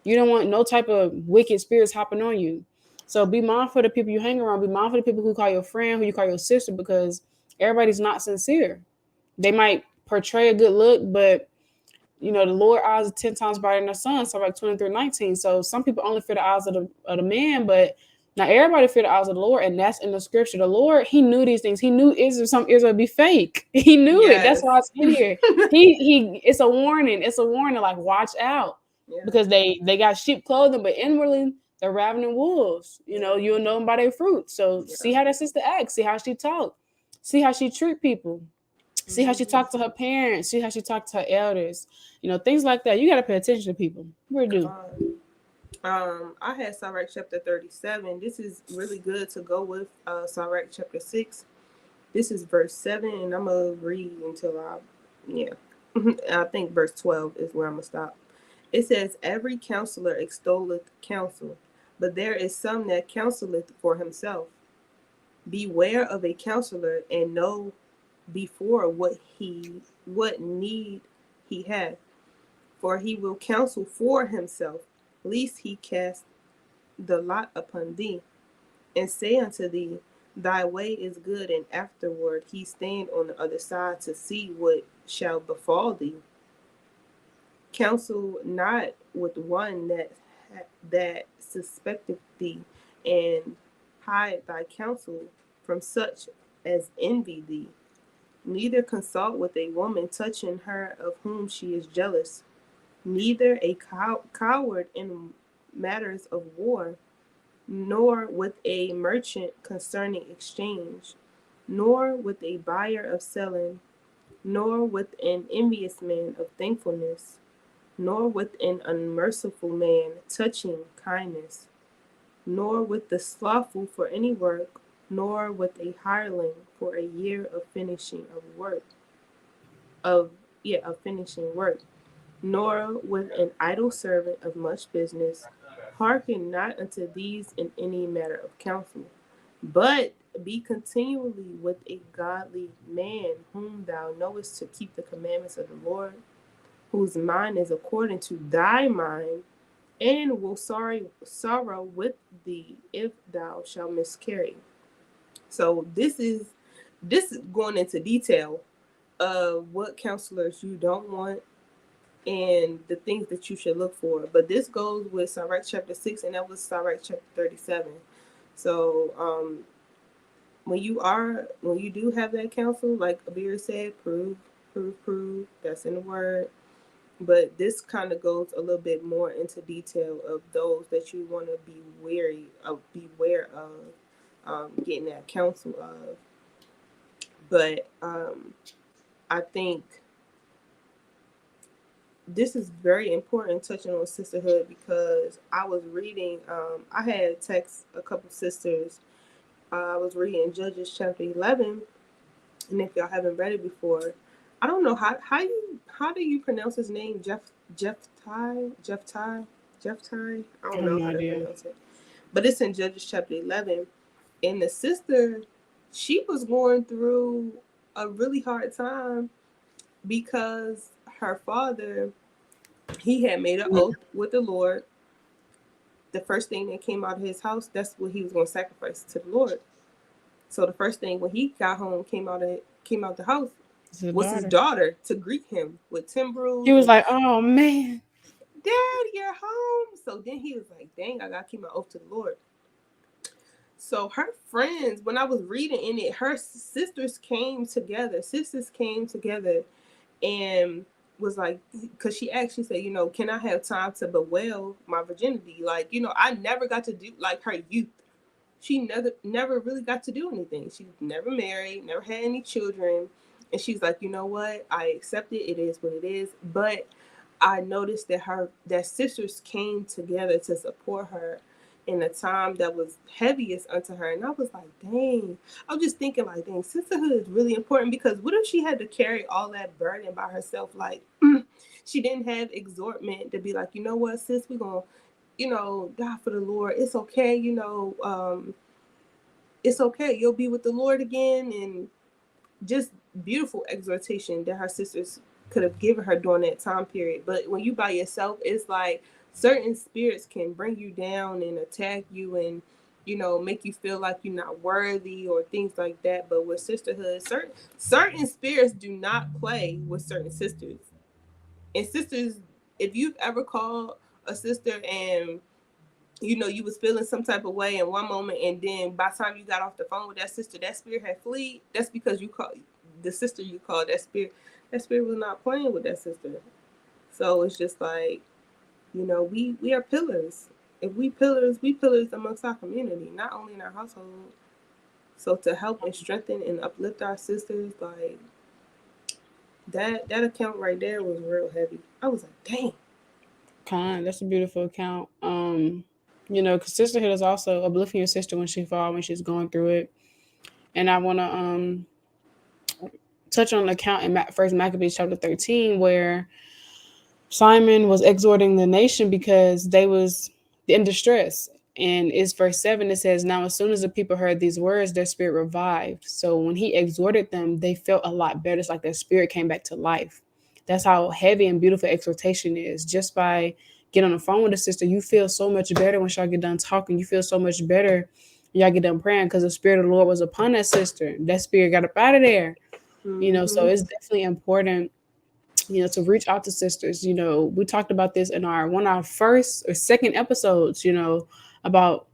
You don't want no type of wicked spirits hopping on you. So be mindful of the people you hang around. Be mindful of the people who call your friend, who you call your sister, because everybody's not sincere. They might portray a good look, but the Lord eyes are 10 times brighter than the sun. So like 23:19. So some people only fear the eyes of the man, but not everybody fear the eyes of the Lord, and that's in the scripture. The Lord, He knew these things. He knew Israel would be fake. He knew it. That's Yes. why it's in here. He it's a warning. It's a warning. Like, watch out. Yeah. Because they got sheep clothing, but inwardly they're ravening wolves. You'll know them by their fruit. So see how that sister acts. See how she talk. See how she treat people. See how she talked to her parents. See how she talked to her elders. Things like that. You got to pay attention to people. We do. I had Sirach chapter 37. This is really good to go with Sirach chapter 6. This is verse 7, and I'm going to read until I think verse 12 is where I'm going to stop. It says, every counselor extolleth counsel, but there is some that counseleth for himself. Beware of a counselor, and know before what need he hath, for he will counsel for himself, lest he cast the lot upon thee, and say unto thee, thy way is good, and afterward he stand on the other side to see what shall befall thee. Counsel not with one that suspecteth thee, and hide thy counsel from such as envy thee. Neither consult with a woman touching her of whom she is jealous, neither a coward in matters of war, nor with a merchant concerning exchange, nor with a buyer of selling, nor with an envious man of thankfulness, nor with an unmerciful man touching kindness, nor with the slothful for any work, nor with a hireling for a year of finishing work, nor with an idle servant of much business. Hearken not unto these in any matter of counsel, but be continually with a godly man, whom thou knowest to keep the commandments of the Lord, whose mind is according to thy mind, and will sorrow with thee if thou shalt miscarry. So this is going into detail of what counselors you don't want and the things that you should look for. But this goes with Sirach chapter 6, and that was Sirach chapter 37. So when you do have that counsel, like Abarriyah said, prove. That's in the word. But this kind of goes a little bit more into detail of those that you want to beware of getting that counsel of. But I think this is very important, touching on sisterhood, because I was reading, I had text a couple sisters. I was reading Judges chapter 11, and if y'all haven't read it before, I don't know how do you pronounce his name? Jephthah. I don't know how to pronounce it, but it's in Judges chapter 11, and the sister, she was going through a really hard time because her father, he had made an oath with the Lord. The first thing that came out of his house, that's what he was going to sacrifice to the Lord. So the first thing when he got home, came out the house, was his daughter to greet him with timbrels. He was like, "Oh man, Dad, you're home." So then he was like, "Dang, I gotta keep my oath to the Lord." So her friends, when I was reading in it, her sisters came together, and was like, because she actually said, can I have time to bewail my virginity? Like, I never got to do, like, her youth. She never really got to do anything. She never married, never had any children. And she's like, you know what? I accept it. It is what it is. But I noticed that sisters came together to support her in a time that was heaviest unto her. And I was like, dang. I was just thinking, like, dang, sisterhood is really important, because what if she had to carry all that burden by herself? Like, she didn't have exhortment to be like, you know what, sis, we're going to, die for the Lord. It's okay, it's okay. You'll be with the Lord again. And just beautiful exhortation that her sisters could have given her during that time period. But when you by yourself, it's like certain spirits can bring you down and attack you and make you feel like you're not worthy or things like that. But with sisterhood, certain spirits do not play with certain sisters. And sisters, if you've ever called a sister and you was feeling some type of way in one moment, and then by the time you got off the phone with that sister, that spirit had fleed. That's because you called the sister you called that spirit. That spirit was not playing with that sister. So it's just like, we are pillars. If we pillars amongst our community, not only in our household. So to help and strengthen and uplift our sisters, like that account right there was real heavy. I was like, dang. That's a beautiful account. Because sisterhood is also uplifting your sister when she falls, when she's going through it. And I want to touch on an account in First Maccabees chapter 13 where Simon was exhorting the nation because they was in distress. And it's verse 7, it says, "Now as soon as the people heard these words, their spirit revived." So when he exhorted them, they felt a lot better. It's like their spirit came back to life. That's how heavy and beautiful exhortation is. Just by getting on the phone with a sister, you feel so much better when y'all get done talking. You feel so much better when y'all get done praying because the spirit of the Lord was upon that sister. That spirit got up out of there. So Mm-hmm. it's definitely important to reach out to sisters. We talked about this in one of our first or second episodes, about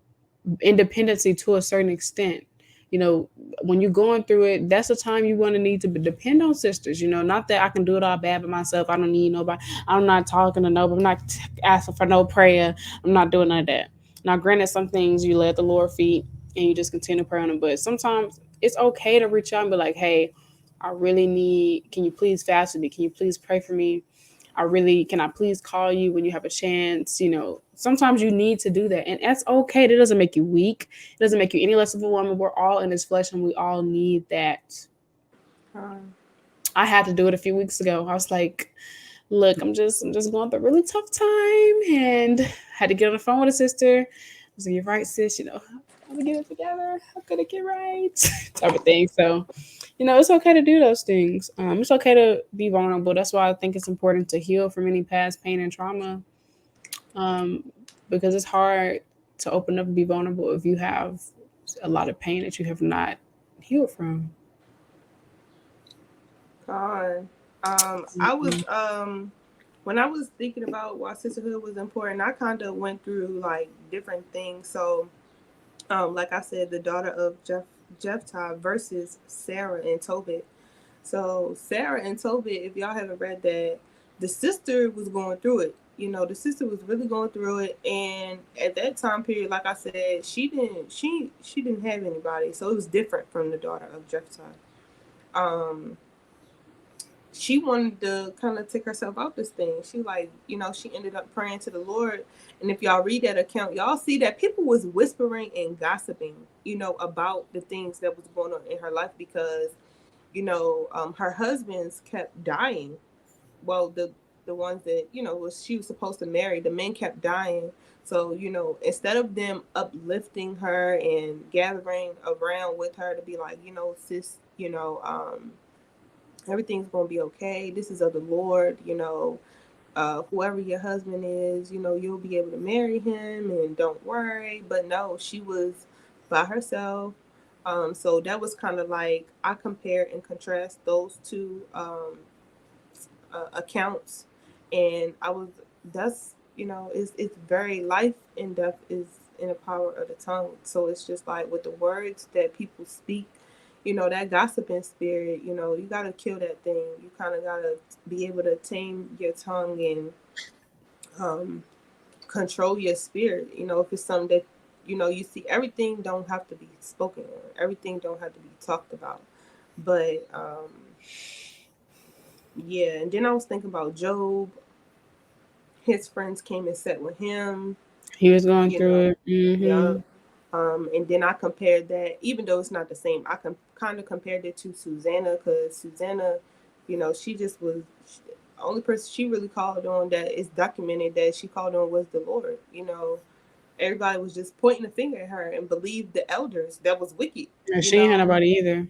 independency to a certain extent. You know, when you're going through it, that's the time you want to need to depend on sisters. Not that I can do it all bad by myself. I don't need nobody. I'm not talking to nobody. I'm not asking for no prayer. I'm not doing none of that. Now, granted, some things you let the Lord feed and you just continue to pray on them. But sometimes it's okay to reach out and be like, hey, I really need, can you please fast with me? Can you please pray for me? Can I please call you when you have a chance? Sometimes you need to do that. And that's okay. That doesn't make you weak. It doesn't make you any less of a woman. We're all in this flesh and we all need that. I had to do it a few weeks ago. I was like, look, I'm just going through a really tough time and had to get on the phone with a sister. I was like, you're right, sis, I'm gonna get it together. I'm gonna get right. Type of thing. So it's okay to do those things. It's okay to be vulnerable. That's why I think it's important to heal from any past pain and trauma. Um, because it's hard to open up and be vulnerable if you have a lot of pain that you have not healed from. God. I was when I was thinking about why sisterhood was important, I kind of went through like different things. So, like I said, the daughter of Jephthah versus Sarah and Tobit. So Sarah and Tobit, if y'all haven't read that, the sister was going through it. The sister was really going through it, and at that time period, like I said, she didn't have anybody, so it was different from the daughter of Jephthah. Um, she wanted to kind of take herself out this thing. She she ended up praying to the Lord. And if y'all read that account, y'all see that people was whispering and gossiping, about the things that was going on in her life because, her husbands kept dying. Well, the ones that, she was supposed to marry, the men kept dying. So, instead of them uplifting her and gathering around with her to be like, sis, everything's gonna be okay. This is of the Lord, whoever your husband is, you'll be able to marry him and don't worry. But no, she was by herself. So that was kind of like I compare and contrast those two accounts, and I was that's it's very life and death is in the power of the tongue. So it's just like with the words that people speak, that gossiping spirit, you got to kill that thing. You kind of got to be able to tame your tongue and control your spirit. If it's something that, you see, everything don't have to be spoken on. Everything don't have to be talked about. But, yeah. And then I was thinking about Job. His friends came and sat with him, He was going you know. through it. Yeah. Mm-hmm. And then I compared that, even though it's not the same, I kind of compared it to Susanna because Susanna, she just was the only person she really called on that is documented that she called on was the Lord. Everybody was just pointing a finger at her and believed the elders that was wicked. And You she ain't had know, nobody either.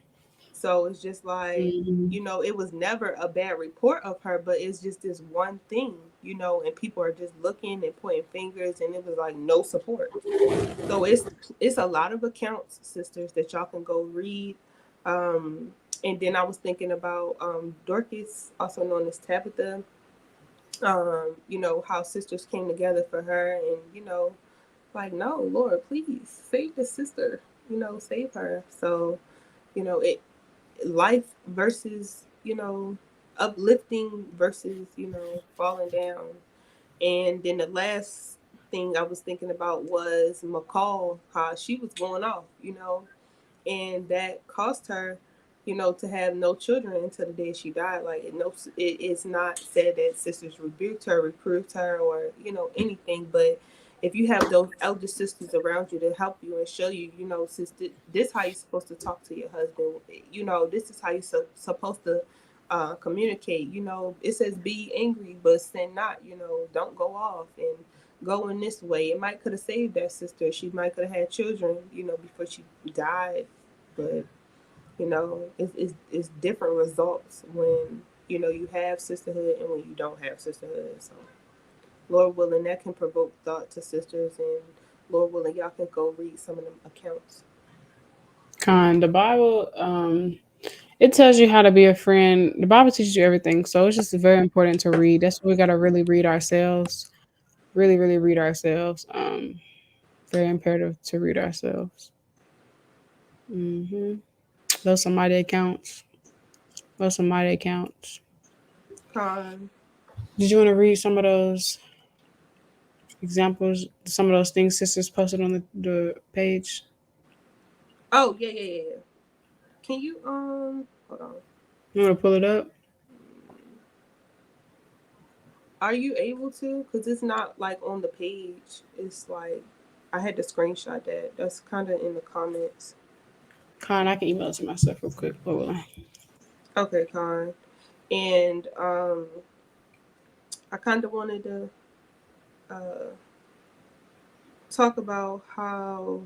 So it's just like, Mhm. it was never a bad report of her, but it's just this one thing, and people are just looking and pointing fingers, and it was like no support. So it's a lot of accounts, sisters, that y'all can go read. Um, and then I was thinking about Dorcas, also known as Tabitha. How sisters came together for her, and like, no, Lord, please save the sister, save her. So, it life versus, uplifting versus, falling down. And then the last thing I was thinking about was McCall, how she was going off, and that cost her, to have no children until the day she died. Like, it's not said that sisters rebuked her, reproved her, or anything. But if you have those elder sisters around you to help you and show you, sister, this how you're supposed to talk to your husband. This is how you're supposed to communicate. It says be angry, but sin not. Don't go off and go in this way. It might could have saved that sister. She might could have had children, before she died. But it's different results when you have sisterhood and when you don't have sisterhood. So Lord willing, that can provoke thought to sisters, and Lord willing, y'all can go read some of them accounts. The Bible, it tells you how to be a friend. The Bible teaches you everything, so it's just very important to read. That's why we gotta really read ourselves. Really, really read ourselves. Very imperative to read ourselves. Hmm. Those are mighty accounts. Those are mighty accounts. Con. Did you want to read some of those examples? Some of those things sisters posted on the page. Oh, yeah, yeah, yeah. Can you hold on? You want to pull it up? Are you able to? Because it's not like on the page. It's like I had to screenshot that. That's kind of in the comments. I can email it to myself real quick. Hold on. Okay, Con. And I kind of wanted to uh, talk about how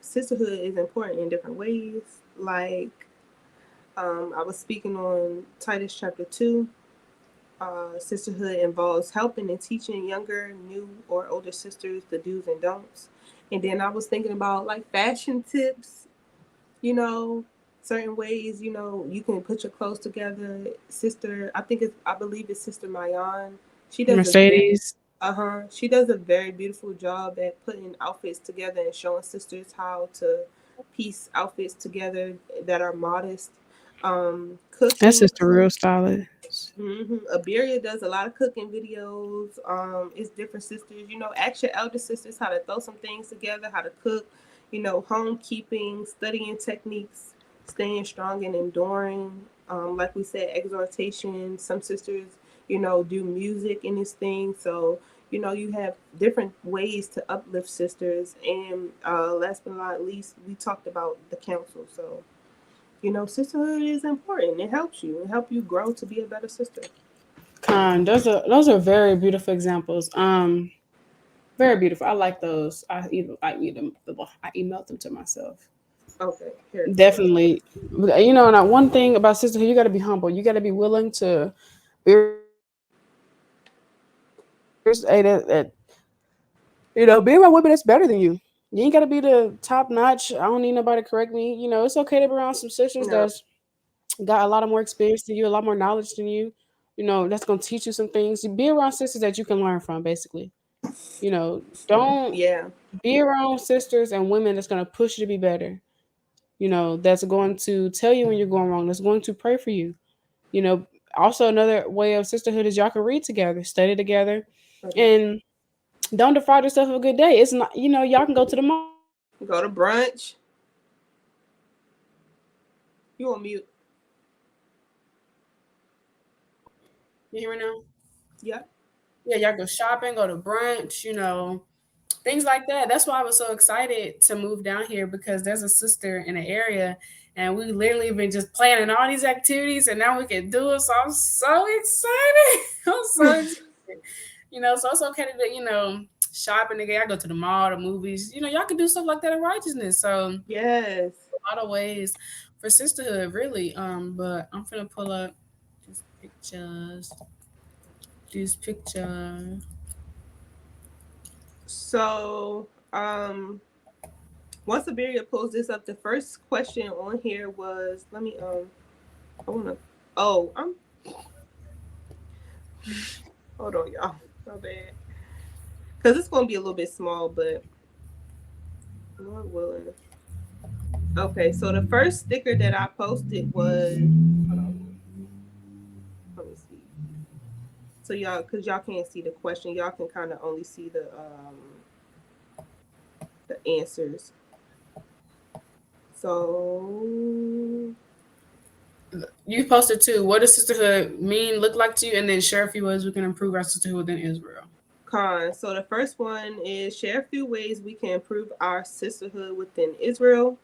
sisterhood is important in different ways. Like, I was speaking on Titus chapter 2. Sisterhood involves helping and teaching younger, new, or older sisters the do's and don'ts. And then I was thinking about like fashion tips, you know, certain ways, you can put your clothes together. I believe it's Sister Mayan. She does a very Mercedes. she does a very beautiful job at putting outfits together and showing sisters how to piece outfits together that are modest. That's Cooking. just a real stylist. Abarriyah does a lot of cooking videos. It's different sisters. Ask your elder sisters how to throw some things together, how to cook. Homekeeping, studying techniques, staying strong and enduring. Like we said, exhortation. Some sisters, do music in this thing. So you have different ways to uplift sisters. And last but not least, we talked about the council. So sisterhood is important. It helps you. It helps you grow to be a better sister. Those are very beautiful examples. Very beautiful. I like those. I emailed them to myself. Okay, here. Definitely. And one thing about sisterhood, you got to be humble. You got to be willing to be that being around women that's better than you. You ain't got to be the top notch. I don't need nobody to correct me. It's okay to be around some sisters No. that's got a lot of more experience than you, a lot more knowledge than you. That's gonna teach you some things. Be around sisters that you can learn from, basically. Don't Yeah. be around sisters and women that's gonna push you to be better. That's going to tell you when you're going wrong. That's going to pray for you. You know, Also another way of sisterhood is y'all can read together, study together, Okay. and don't deprive yourself of a good day. It's not, y'all can go to the mall. Go to brunch. You on mute? You hear me now? Yeah. Yeah, y'all go shopping, go to brunch, things like that. That's why I was so excited to move down here because there's a sister in the area and we literally been just planning all these activities and now we can do it. So I'm so excited. I'm so excited. So it's okay to do, shopping again. I go to the mall, the movies. Y'all can do stuff like that in righteousness. So Yes. lot of ways for sisterhood, really. But I'm gonna pull up these pictures. This picture. So, once Abarriyah pulls this up, the first question on here was, let me, I wanna, oh, hold on, y'all. My bad. Because it's going to be a little bit small, but Lord willing. Okay, so the first sticker that I posted was, hold on, let me see. So y'all, because y'all can't see the question, y'all can kind of only see the answers. So, You posted too. What does sisterhood mean, look like to you, and then share a few ways we can improve our sisterhood in Israel. cons. So the first one is share a few ways we can improve our sisterhood within Israel.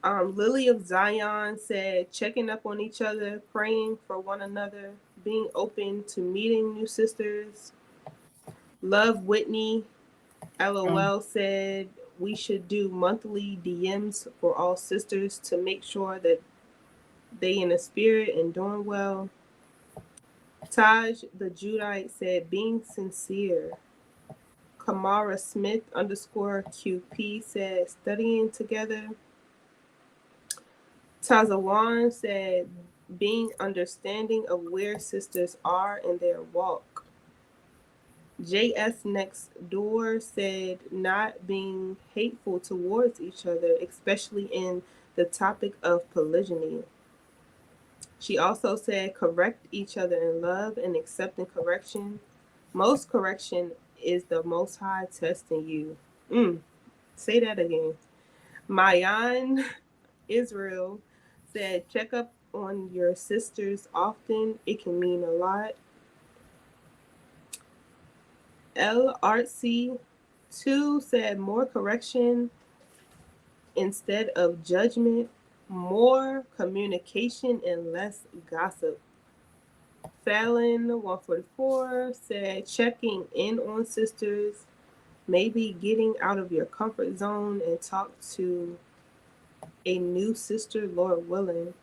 Lily of Zion said checking up on each other, praying for one another, being open to meeting new sisters. Love Whitney, LOL, said we should do monthly DMs for all sisters to make sure that they in the spirit and doing well. Taj the Judite said being sincere. Kamara Smith underscore QP said studying together. Tazawan said being understanding of where sisters are in their walk. JS Next Door said not being hateful towards each other, especially in the topic of polygyny. She also said correct each other in love and accepting correction. Most correction is the Most High testing you. Say that again. Mayan Israel said check up on your sisters often. It can mean a lot. L Artsy 2 said more correction instead of judgment, more communication and less gossip. Fallon 144 said checking in on sisters, maybe getting out of your comfort zone and talk to a new sister, Lord willing.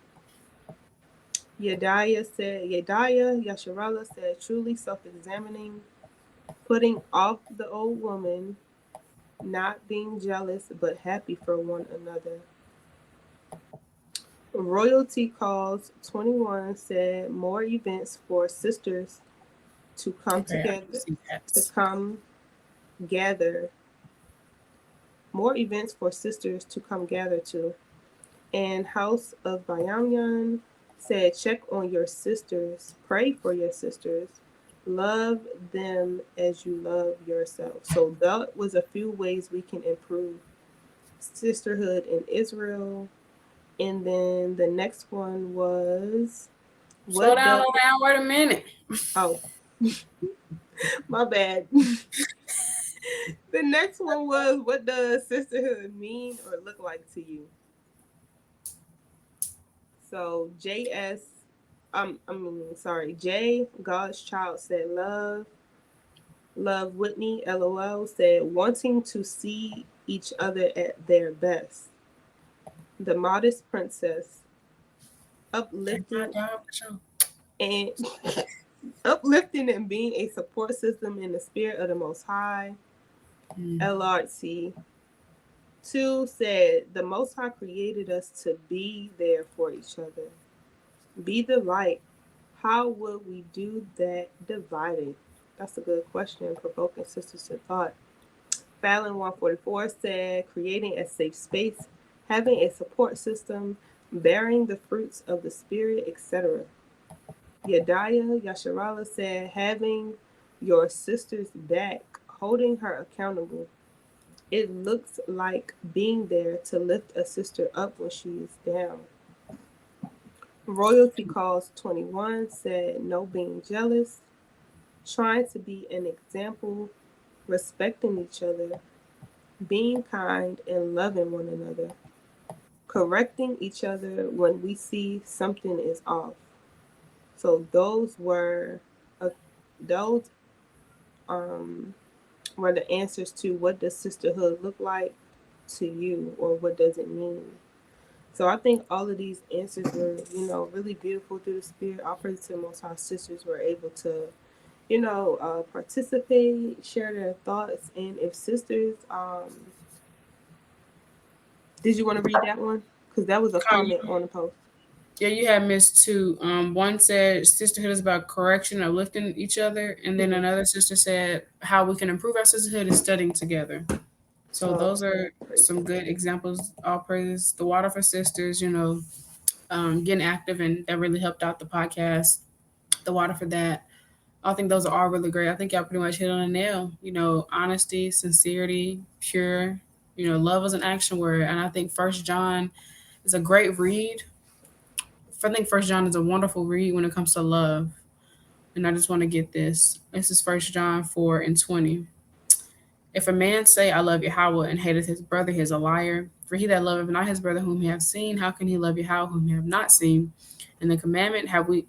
Yedaya Yasharala said truly self-examining, putting off the old woman, not being jealous but happy for one another. Royalty Calls 21 said more events for sisters to come Okay, I together, see to that. come gather. More events for sisters to come gather to. And House of Bayamyan said check on your sisters, pray for your sisters, love them as you love yourself. So that was a few ways we can improve sisterhood in Israel. And then the next one was Slow what down, does slow down. Wait a minute. oh my bad. The next one was what does sisterhood mean or look like to you? So Jay God's child said love Whitney LOL said wanting to see each other at their best. The modest princess uplifting and uplifting and being a support system in the spirit of the Most High. LRT 2 said, the Most High created us to be there for each other. Be the light. How would we do that divided? That's a good question, provoking sisters to thought. Fallon 144 said, creating a safe space, having a support system, bearing the fruits of the Spirit, etc. Yedaya Yasharala said, having your sister's back, holding her accountable. It looks like being there to lift a sister up when she is down. Royalty Calls 21 said, no being jealous, trying to be an example, respecting each other, being kind and loving one another, correcting each other when we see something is off. So those were the answers to what does sisterhood look like to you or what does it mean. So I think all of these answers were, really beautiful through the spirit. All praise to the Most High. Sisters were able to, participate, share their thoughts, and if sisters, did you want to read that one? Because that was a comment on the post. Yeah, you had missed two. One said sisterhood is about correction, uplifting each other, and then Mm-hmm. another sister said how we can improve our sisterhood is studying together. So Oh, those are praise. some good examples. All praises. The water for sisters, getting active, and that really helped out the podcast. The water for that. I think those are all really great. I think y'all pretty much hit on a nail. Honesty, sincerity, pure. Love is an action word, and I think First John is a great read. I think First John is a wonderful read when it comes to love. And I just want to get this. This is First John 4:20. If a man say, I love Yahawah, and hateth his brother, he is a liar. For he that loveth not his brother whom he hath seen, how can he love Yahawah whom he hath not seen? And this commandment have we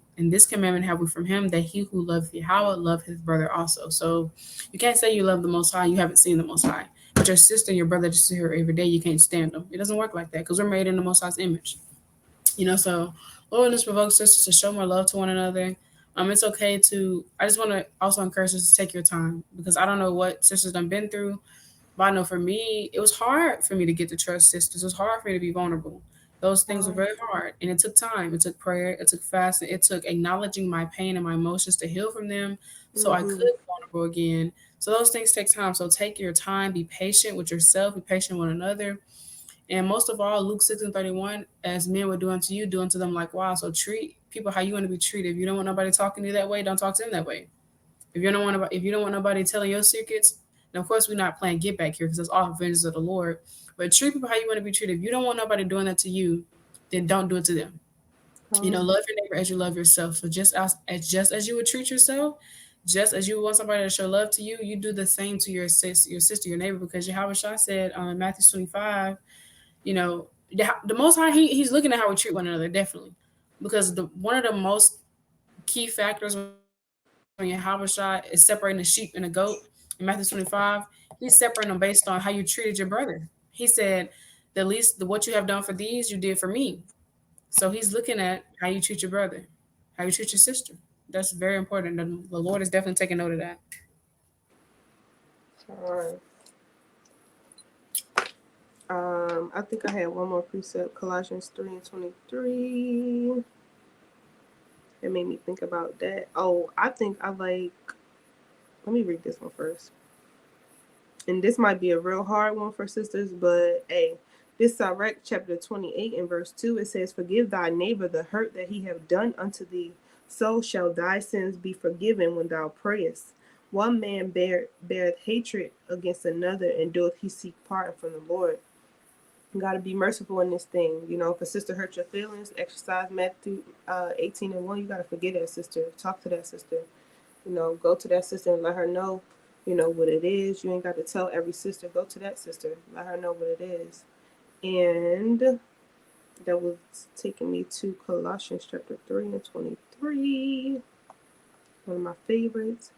from him, that he who loves Yahawah love his brother also. So you can't say you love the Most High, you haven't seen the Most High. But your sister and your brother just sit here every day, you can't stand them. It doesn't work like that because we're made in the Most High's image. So Lord, just provoke sisters to show more love to one another. It's okay to. I just want to also encourage us to take your time because I don't know what sisters done been through, but I know for me, it was hard for me to get to trust sisters. It was hard for me to be vulnerable. Those things were very hard, and it took time. It took prayer. It took fasting. It took acknowledging my pain and my emotions to heal from them, so I could Mm-hmm. be vulnerable again. So those things take time. So take your time. Be patient with yourself. Be patient with one another. And most of all, Luke 6:31, as men would do unto you, do unto them likewise. So treat people how you want to be treated. If you don't want nobody talking to you that way, don't talk to them that way. If you don't want nobody telling your secrets, and of course we're not playing get back here because that's all vengeance of the Lord. But treat people how you want to be treated. If you don't want nobody doing that to you, then don't do it to them. Love your neighbor as you love yourself. So just as you would treat yourself, just as you want somebody to show love to you, you do the same to your sister, your neighbor, because Yahawashi said in Matthew 25, the Most High, he's looking at how we treat one another, definitely, because the one of the most key factors when Yahawashi is separating the sheep and the goat in Matthew 25, he's separating them based on how you treated your brother. He said, the least what you have done for these, you did for me. So he's looking at how you treat your brother, how you treat your sister. That's very important. The Lord is definitely taking note of that. All right. I think I had one more precept, Colossians 3:23. It made me think about that. Oh, I think I like. Let me read this one first. And this might be a real hard one for sisters, but hey, this Sirach chapter 28 and verse 2, it says, Forgive thy neighbor the hurt that he have done unto thee, so shall thy sins be forgiven when thou prayest. One man beareth hatred against another, and doeth he seek pardon from the Lord. You got to be merciful in this thing. If a sister hurt your feelings, exercise Matthew 18:1. You got to forgive that sister. Talk to that sister. Go to that sister and let her know, what it is. You ain't got to tell every sister. Go to that sister. Let her know what it is. And that was taking me to Colossians chapter 3:23. One of my favorites.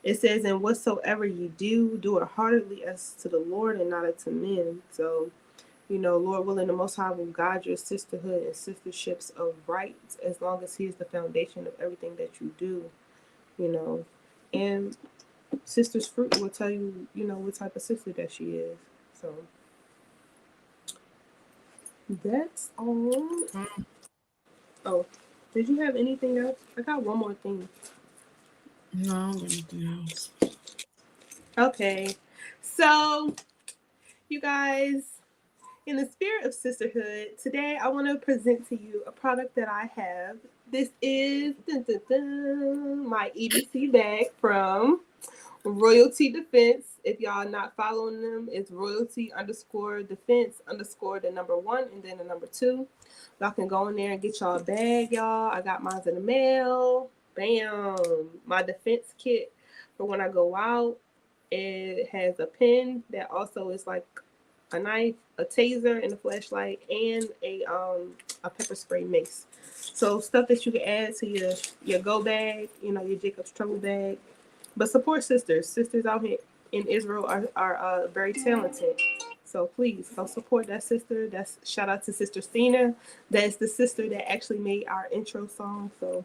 It says, And whatsoever you do it heartily as to the Lord and not unto men. So, Lord willing, the Most High will guide your sisterhood and sisterships of right as long as He is the foundation of everything that you do, And Sister's fruit will tell you, what type of sister that she is. So that's all. Oh, did you have anything else? I got one more thing. No, I don't got anything else. Okay. So, you guys, in the spirit of sisterhood, today I want to present to you a product that I have. This is my EDC bag from Royalty Defense. If y'all not following them, it's royalty_defense_ the number 1 and then the number 2. Y'all can go in there and get y'all a bag, y'all. I got mine in the mail. Bam. My defense kit for when I go out. It has a pen that also is like a knife, a taser, and a flashlight, and a pepper spray mace. So stuff that you can add to your go bag, your Jacob's Trouble bag. But support sisters. Sisters out here in Israel are very talented. So please go support that sister. That's shout out to Sister Cena. That's the sister that actually made our intro song. So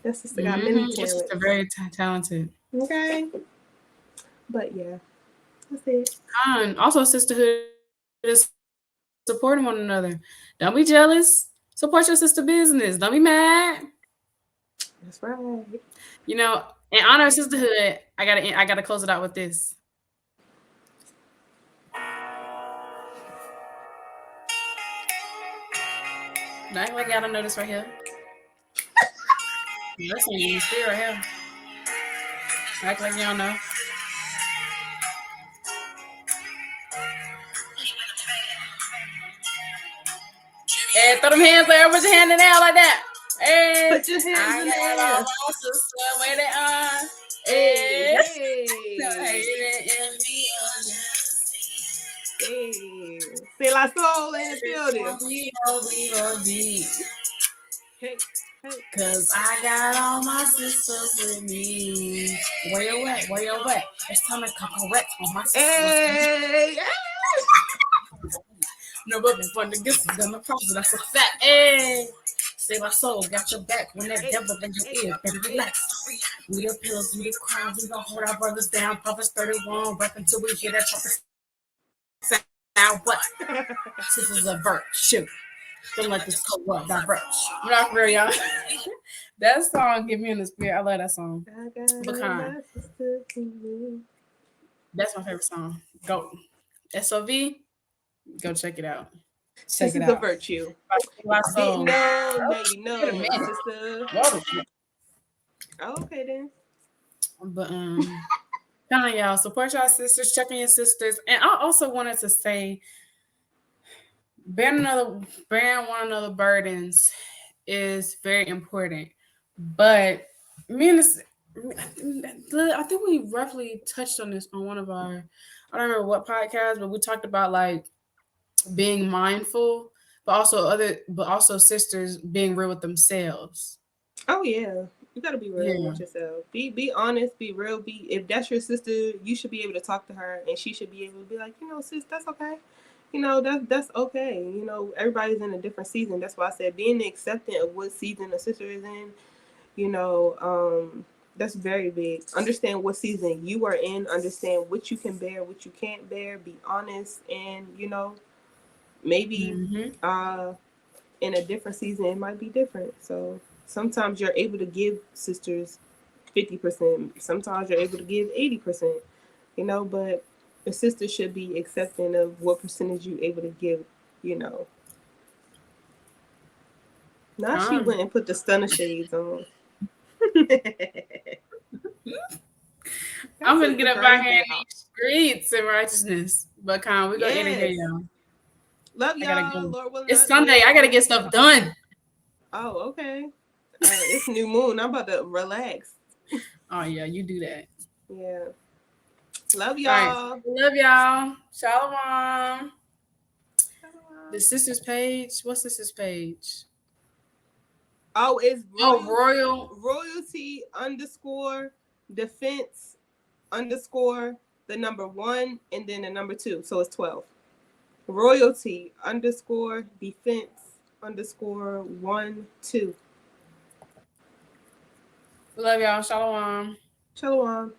that sister got many Your sister talents. very talented. Okay. But yeah, that's it. Also, sisterhood is supporting one another. Don't be jealous. Support your sister business. Don't be mad. That's right. In honor of sisterhood, I gotta close it out with this. Don't act like y'all don't know this right here. That's on your spirit right here. Act like y'all know. Hey, throw them hands there. Put your hand in there like that. Hey, Put your hands I in the got all air. my sister where they are. Hey, Hey, hey, hey. C'est la soul in the building. Hey, hey. Cause I got all my sisters with me. Where you at? Where you at? It's time to come correct on my sisters. Hey, No weapon for the gifts is gonna prosper. That's a fact. Hey, say my soul, got your back when that hey, devil in your hey, ear. Better hey. relax. We the pills, we the crowns, we gonna hold our brothers down. Prophets 31, rep until we hear that trumpet sound. What? This is a virtue. Don't let this corrupt that virtue. Not for real, y'all. That song get me in the spirit. I love that song. I got all Pecan. my sisters in me. That's my favorite song. Go. SOV. Go check it out. This Check it is a out. virtue. My Didn't soul. know, now you Wait a know, minute. sister. Whoa. Oh, okay then. But kind of y'all support y'all sisters, check on your sisters, and I also wanted to say, bearing one another burdens is very important. But me and this, I think we roughly touched on this on one of our, I don't remember what podcast, but we talked about like being mindful, but also sisters being real with themselves. Oh yeah. You gotta be real Yeah. with yourself. Be honest, be real, be if that's your sister, you should be able to talk to her and she should be able to be like, sis, that's okay. That's okay. Everybody's in a different season. That's why I said being accepting of what season a sister is in, you know, that's very big. Understand what season you are in, understand what you can bear, what you can't bear, be honest, and maybe Mm-hmm. uh in a different season it might be different. So sometimes you're able to give sisters 50%, sometimes you're able to give 80%, but the sister should be accepting of what percentage you're able to give, you know. Now she Con. went and put the stunner shades on. That I'm gonna get sister up out here crazy, in y'all. these streets in righteousness. But Con, we're gonna end it here, Yes. y'all. Love I gotta y'all. go. Lord willing, It's the Sunday. next I gotta one. get stuff done. Oh, okay. It's new moon. I'm about to relax. Oh yeah, you do that. Yeah. Love All right. y'all. Love y'all. Shalawam. The sisters page. What's sisters page? Oh, it's Oh, Royal. royalty underscore defense underscore the number one and then the number two. So it's 12. Royalty underscore defense underscore 1 2. Love y'all. Shalawam. Shalom.